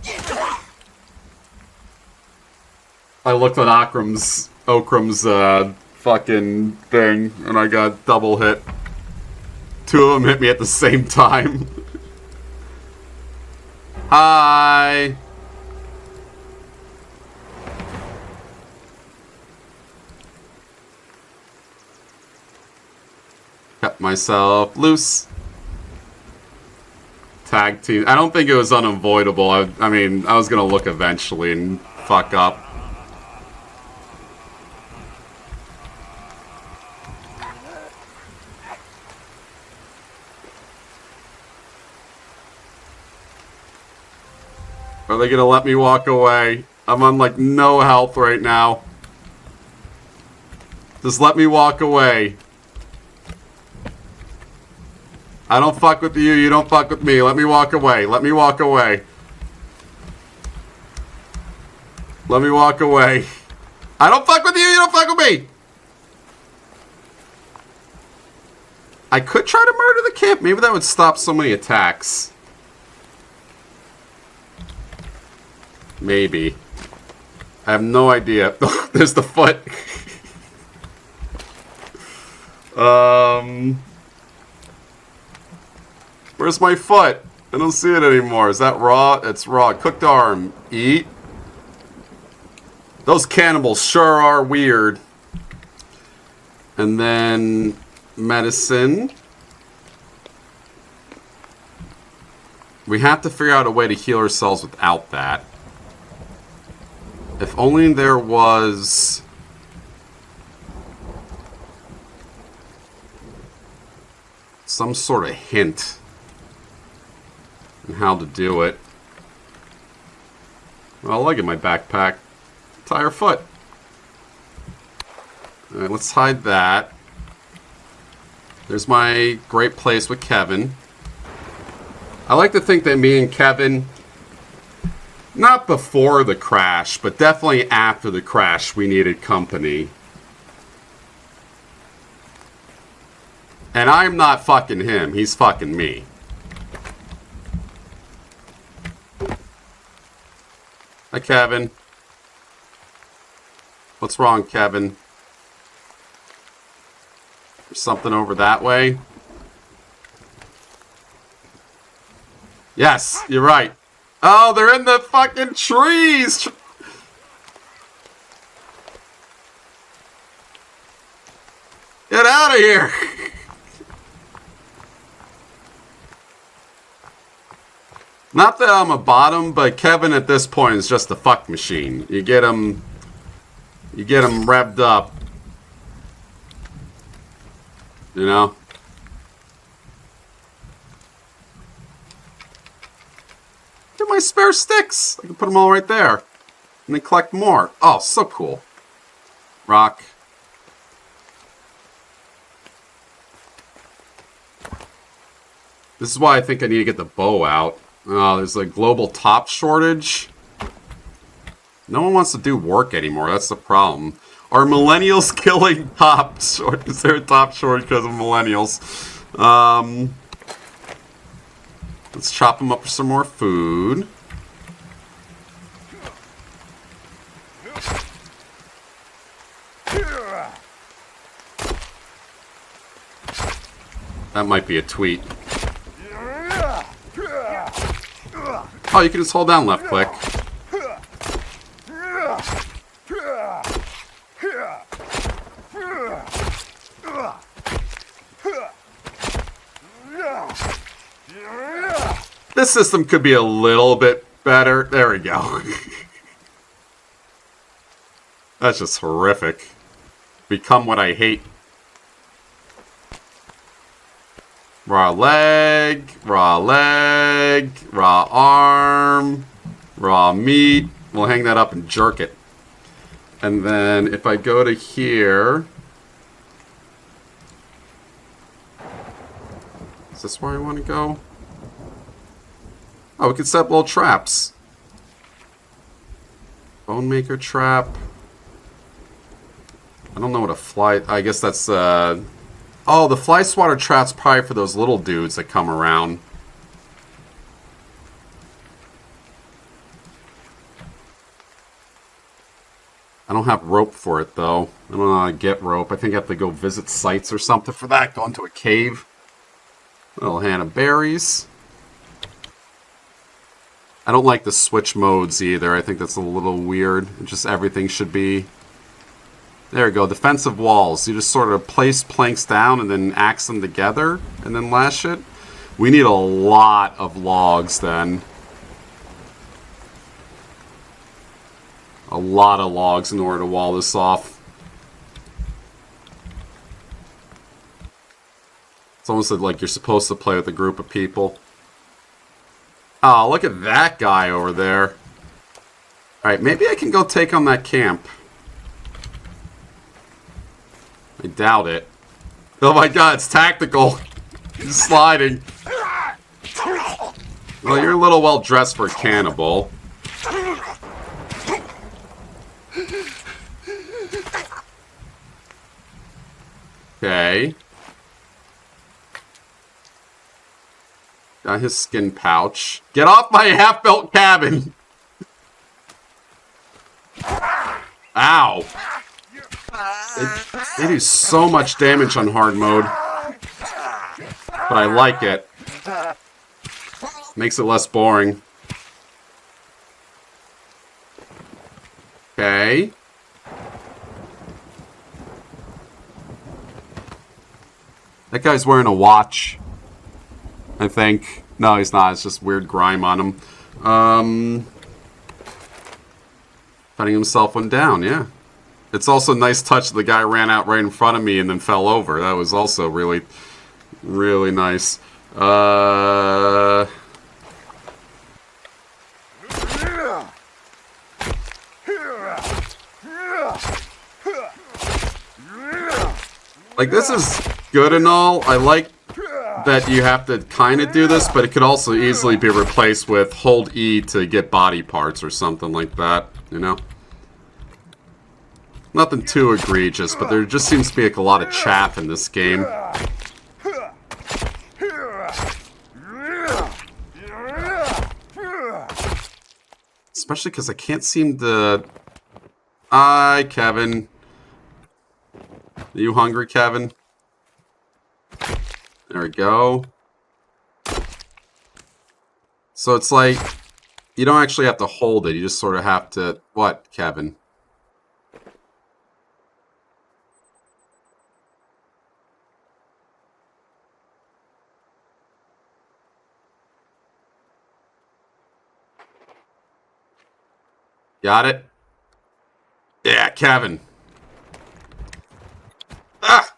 I looked at Okram's fucking thing, and I got double hit. Two of them hit me at the same time. Hi! Cut myself loose. Tag team. I don't think it was unavoidable. I mean, I was gonna look eventually and fuck up. Are they gonna let me walk away? I'm on like no health right now. Just let me walk away. I don't fuck with you, you don't fuck with me. Let me walk away. Let me walk away. Let me walk away. I don't fuck with you, you don't fuck with me! I could try to murder the camp. Maybe that would stop so many attacks. Maybe. I have no idea. There's the foot. Where's my foot? I don't see it anymore. Is that raw? It's raw. Cooked arm. Eat. Those cannibals sure are weird. And then medicine. We have to figure out a way to heal ourselves without that. If only there was some sort of hint on how to do it. Well, look at my backpack. Entire foot. Alright, let's hide that. There's my great place with Kevin. I like to think that me and Kevin, not before the crash, but definitely after the crash, we needed company. And I'm not fucking him, he's fucking me. Hi, Kevin. What's wrong, Kevin? There's something over that way. Yes, you're right. Oh, they're in the fucking trees! Get out of here! Not that I'm a bottom, but Kevin at this point is just a fuck machine. You get him revved up. You know? Get my spare sticks. I can put them all right there. And then collect more. Oh, so cool. Rock. This is why I think I need to get the bow out. Oh, there's a global top shortage. No one wants to do work anymore. That's the problem. Are millennials killing top shortage? Is there a top shortage because of millennials? Let's chop them up for some more food. That might be a tweet. Oh, you can just hold down left click. This system could be a little bit better. There we go. That's just horrific. Become what I hate. Raw leg, raw arm, raw meat. We'll hang that up and jerk it. And then if I go to here... Is this where I want to go? Oh, we can set up little traps. Bone maker trap. I don't know what a fly... I guess that's... Oh, the fly swatter trap's probably for those little dudes that come around. I don't have rope for it, though. I don't know how to get rope. I think I have to go visit sites or something for that. Go into a cave. A little hand of berries. I don't like the switch modes either. I think that's a little weird. Just everything should be... There we go. Defensive walls. You just sort of place planks down and then axe them together and then lash it. We need a lot of logs then. A lot of logs in order to wall this off. It's almost like you're supposed to play with a group of people. Oh, look at that guy over there. Alright, maybe I can go take on that camp. I doubt it. Oh my god, it's tactical. He's sliding. Well, you're a little well dressed for a cannibal. Okay. Got his skin pouch. Get off my half-built cabin! Ow! They do so much damage on hard mode. But I like it. Makes it less boring. Okay. That guy's wearing a watch. I think. No, he's not. It's just weird grime on him. Putting himself one down, yeah. It's also a nice touch that the guy ran out right in front of me and then fell over. That was also really, really nice. Like, this is good and all. I like that you have to kind of do this, but it could also easily be replaced with hold E to get body parts or something like that, you know? Nothing too egregious, but there just seems to be like a lot of chaff in this game. Especially because I can't seem to... Hi, Kevin. Are you hungry, Kevin? There we go. So it's like, you don't actually have to hold it, you just sort of have to... What, Kevin? Got it? Yeah, Kevin. Ah!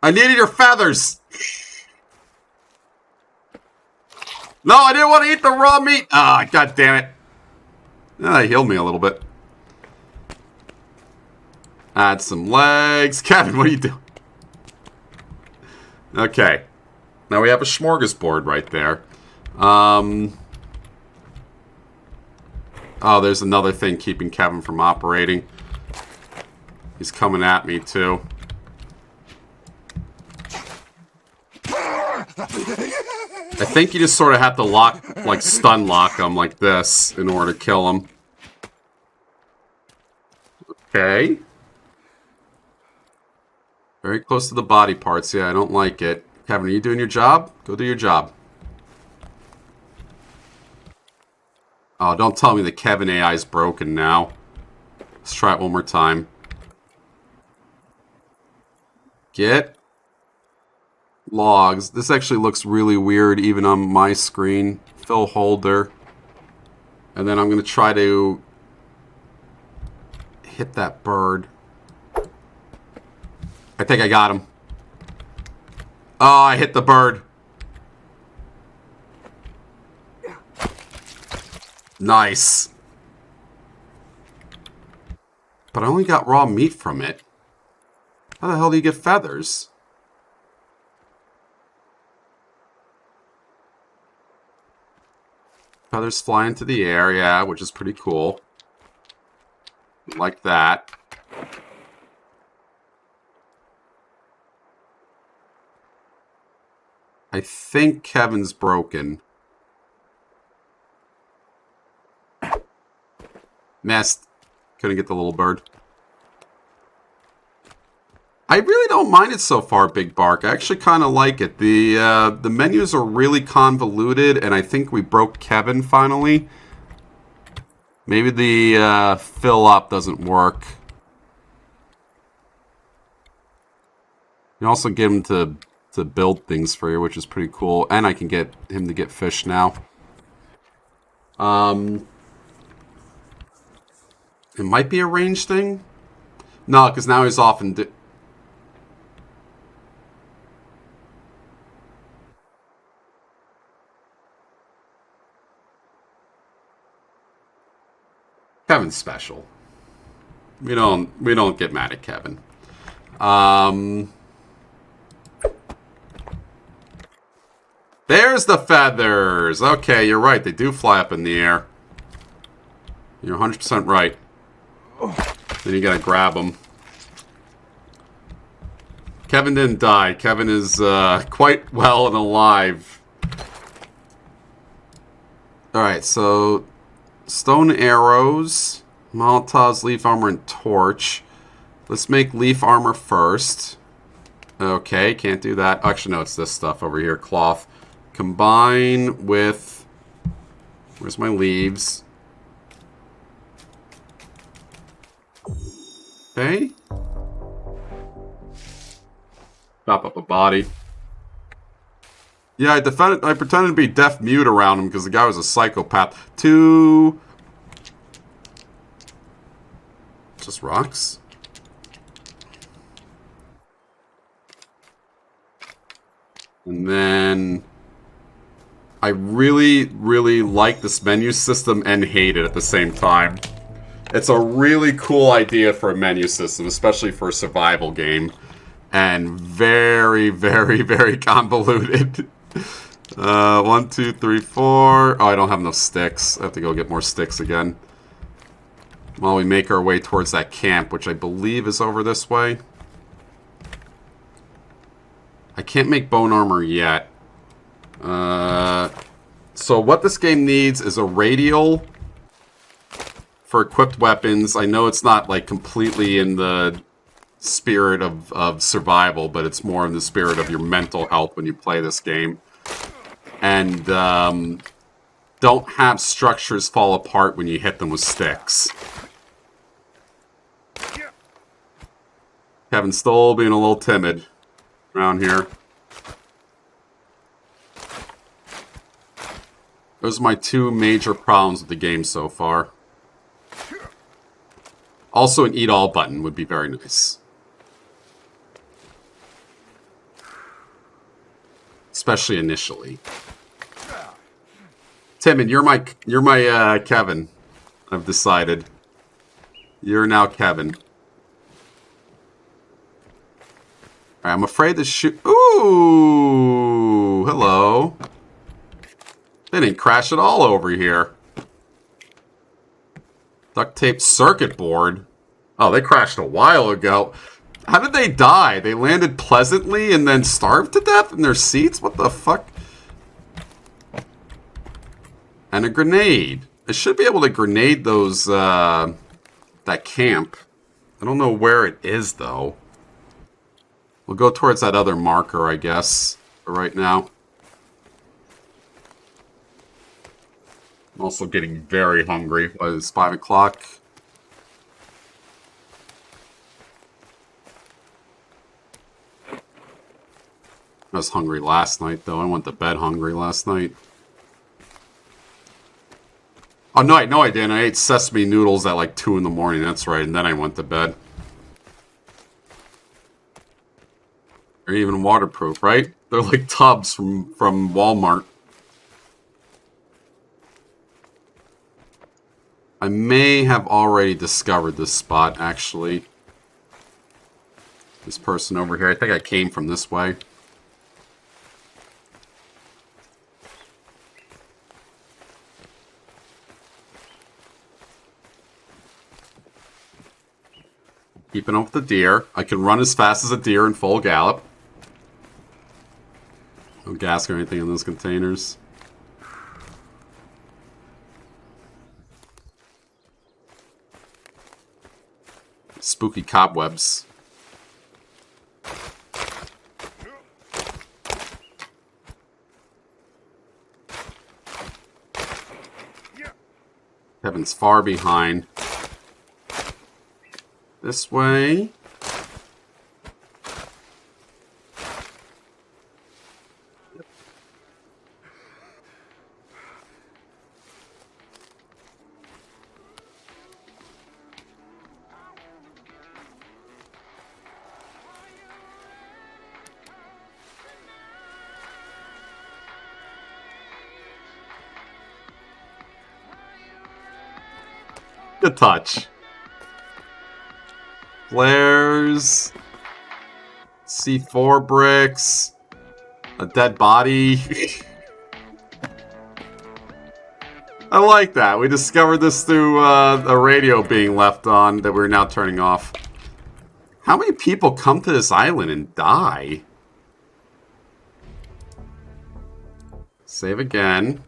I needed your feathers! No, I didn't want to eat the raw meat! Ah, god damn it. That healed me a little bit. Add some legs. Kevin, what are you doing? Okay. Now we have a smorgasbord right there. Oh, there's another thing keeping Kevin from operating. He's coming at me, too. I think you just sort of have to lock, like, stun lock him like this in order to kill him. Okay. Very close to the body parts. Yeah, I don't like it. Kevin, are you doing your job? Go do your job. Oh, don't tell me the Kevin AI is broken now. Let's try it one more time. Get logs. This actually looks really weird even on my screen. Fill holder. And then I'm going to try to hit that bird. I think I got him. Oh, I hit the bird. Nice. But I only got raw meat from it. How the hell do you get feathers? Feathers fly into the air, yeah, which is pretty cool. Like that. I think Kevin's broken. Missed. Couldn't get the little bird. I really don't mind it so far, Big Bark. I actually kind of like it. The menus are really convoluted, and I think we broke Kevin finally. Maybe the fill up doesn't work. You also get him to build things for you, which is pretty cool. And I can get him to get fish now. It might be a range thing. No, because now he's off and... Kevin's special. We don't get mad at Kevin. There's the feathers. Okay, you're right. They do fly up in the air. You're 100% right. Then you gotta grab them. Kevin didn't die. Kevin is quite well and alive. Alright, so... Stone arrows, Molotovs, leaf armor, and torch. Let's make leaf armor first. Okay, can't do that. Actually, no, it's this stuff over here. Cloth. Combine with... Where's my leaves? Okay. Chop up a body. Yeah, I pretended to be deaf mute around him because the guy was a psychopath. Two... Just rocks? And then... I really, really like this menu system and hate it at the same time. It's a really cool idea for a menu system, especially for a survival game. And very, very, very convoluted. 1, 2, 3, 4. Oh, I don't have enough sticks. I have to go get more sticks again. While we make our way towards that camp, which I believe is over this way. I can't make bone armor yet. So what this game needs is a radial for equipped weapons. I know it's not like completely in the spirit of survival, but it's more in the spirit of your mental health when you play this game. And don't have structures fall apart when you hit them with sticks. Kevin's still being a little timid around here. Those are my two major problems with the game so far. Also, an eat all button would be very nice. Especially initially. Timon, you're my Kevin. I've decided. You're now Kevin. Alright, I'm afraid to shoot. Ooh! Hello. They didn't crash at all over here. Duct tape circuit board. Oh, they crashed a while ago. How did they die? They landed pleasantly and then starved to death in their seats? What the fuck? And a grenade. I should be able to grenade those, that camp. I don't know where it is, though. We'll go towards that other marker, I guess, for right now. I'm also getting very hungry. What is it, 5 o'clock? I was hungry last night, though. I went to bed hungry last night. Oh, no, I didn't. I ate sesame noodles at like 2 in the morning. That's right. And then I went to bed. They're even waterproof, right? They're like tubs from Walmart. I may have already discovered this spot, actually. This person over here. I think I came from this way. Keeping up with the deer. I can run as fast as a deer in full gallop. No gas or anything in those containers. Spooky cobwebs. Kevin's far behind. This way. Good touch. Flares. C4 bricks. A dead body. I like that. We discovered this through a radio being left on that we're now turning off. How many people come to this island and die? Save again.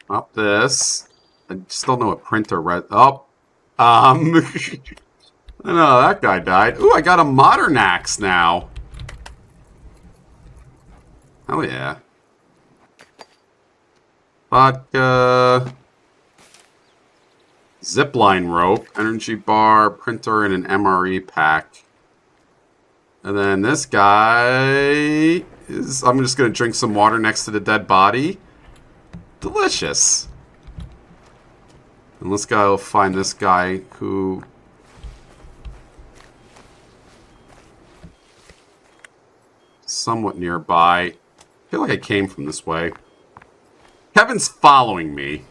Up this. I just don't know what printer read. Oh. I know that guy died. Ooh, I got a modern axe now. Hell yeah. Vodka. Zipline rope. Energy bar. Printer and an MRE pack. And then this guy is... I'm just going to drink some water next to the dead body. Delicious. And let's go find this guy who... somewhat nearby. I feel like I came from this way. Kevin's following me.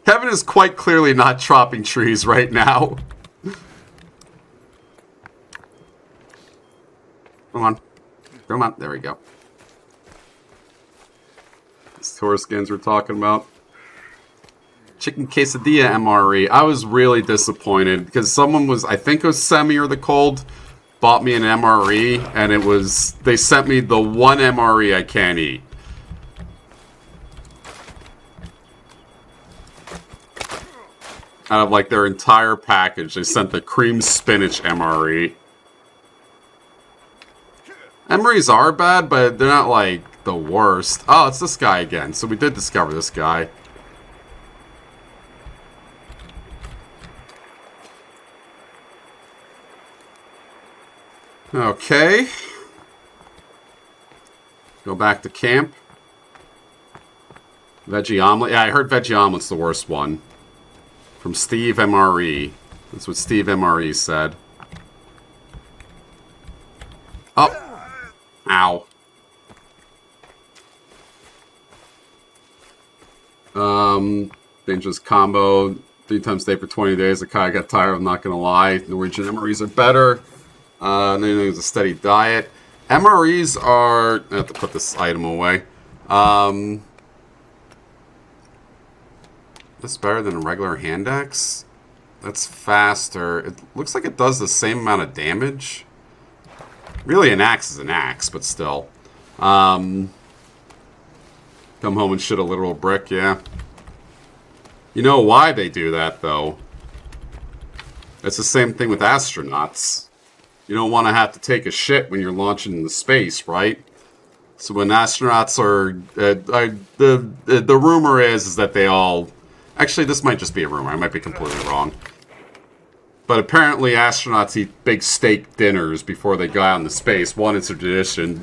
Kevin is quite clearly not chopping trees right now. Come on. Come on. There we go. These tourist skins we're talking about. Chicken quesadilla MRE. I was really disappointed because someone was, I think it was Semi or the Cold, bought me an MRE and it was, they sent me the one MRE I can't eat. Out of like their entire package, they sent the cream spinach MRE. MREs are bad, but they're not like the worst. Oh, it's this guy again. So we did discover this guy. Okay. Go back to camp. Veggie omelet? Yeah, I heard veggie omelet's the worst one. From Steve MRE. That's what Steve MRE said. Oh! Ow. Dangerous combo. 3 times a day for 20 days. I kind of got tired, I'm not going to lie. Norwegian MREs are better. And then there's a steady diet. MREs are... I have to put this item away. This better than a regular hand axe? That's faster. It looks like it does the same amount of damage. Really, an axe is an axe, but still. Come home and shit a literal brick, yeah. You know why they do that, though? It's the same thing with astronauts. You don't want to have to take a shit when you're launching into space, right? So when astronauts are... the rumor is that they all... Actually, this might just be a rumor. I might be completely wrong. But apparently astronauts eat big steak dinners before they go out into space. 1, it's a tradition.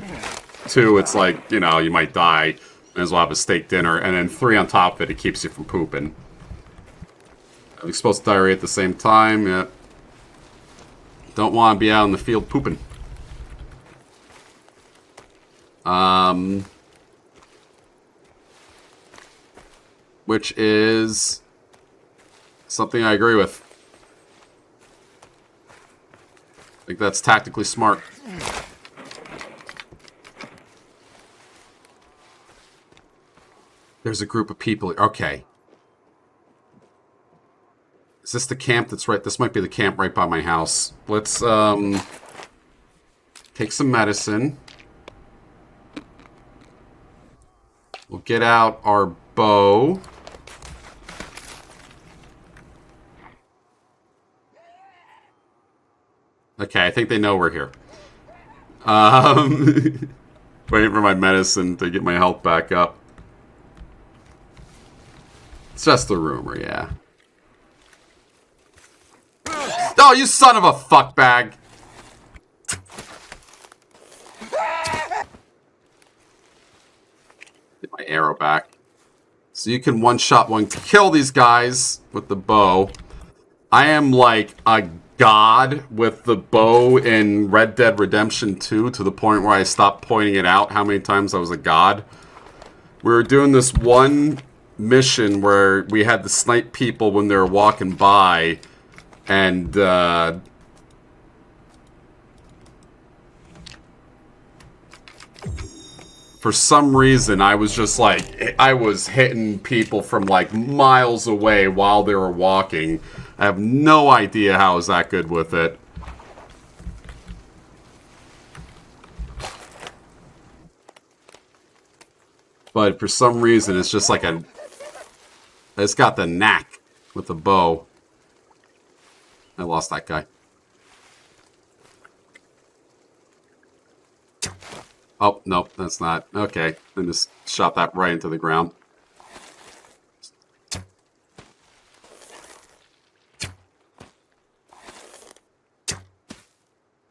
2, it's like, you know, you might die. May as well have a steak dinner. And then 3, on top of it, it keeps you from pooping. Exposed to diarrhea at the same time. Yeah. Don't want to be out in the field pooping. Which is something I agree with. I think that's tactically smart. There's a group of people. Okay. Is this the camp that's right? This might be the camp right by my house. Let's, take some medicine. We'll get out our bow. Okay, I think they know we're here. Waiting for my medicine to get my health back up. It's just a rumor, yeah. Oh, you son of a fuckbag! Get my arrow back. So you can one-shot one to kill these guys with the bow. I am like a god with the bow in Red Dead Redemption 2 to the point where I stopped pointing it out how many times I was a god. We were doing this one mission where we had to snipe people when they were walking by, and for some reason I was just like, I was hitting people from like miles away while they were walking. I have no idea how I was that good with it. But for some reason, it's just like it's got the knack with the bow. I lost that guy. Oh, nope, that's not. Okay, then just shot that right into the ground.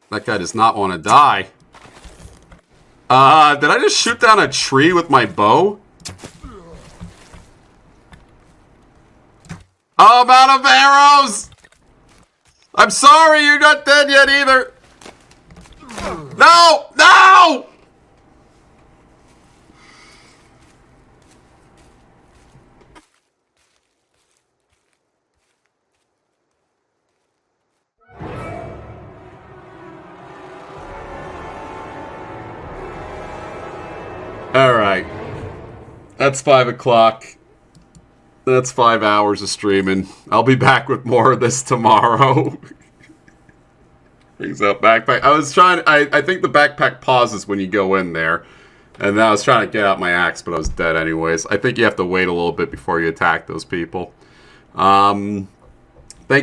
That guy does not want to die. Did I just shoot down a tree with my bow? Oh, I'm out of arrows! I'm sorry, you're not dead yet either! No! No! Alright. That's 5 o'clock. That's 5 hours of streaming. I'll be back with more of this tomorrow. Brings up backpack. I think the backpack pauses when you go in there. And then I was trying to get out my axe, but I was dead anyways. I think you have to wait a little bit before you attack those people. Thank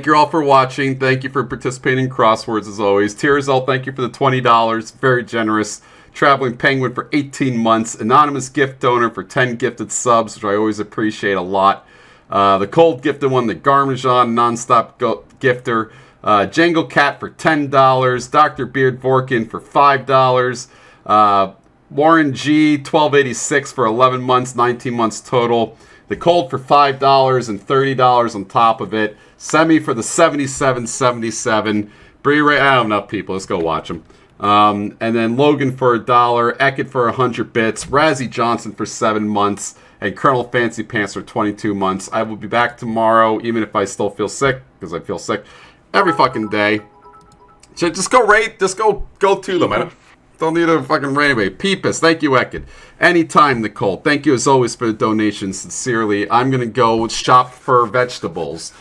you all for watching. Thank you for participating in crosswords as always. Tearzal, thank you for the $20. Very generous. Traveling Penguin for 18 months. Anonymous gift donor for 10 gifted subs, which I always appreciate a lot. The Cold gifted one, the Garmajon Nonstop gifter. Jangle Cat for $10. Dr. Beard Vorkin for $5. Warren G, 1286 for 11 months, 19 months total. The Cold for $5 and $30 on top of it. Semi for the 77.77. Bree Ray, I don't have enough people. Let's go watch them. And then Logan for $1, Eckett for 100 bits, Razzie Johnson for 7 months, and Colonel Fancy Pants for 22 months. I will be back tomorrow, even if I still feel sick, because I feel sick every fucking day. So just go rate, just go to them. I don't need a fucking rate anyway. Peepus, thank you, Eckett. Anytime, Nicole. Thank you as always for the donation. Sincerely, I'm gonna go shop for vegetables.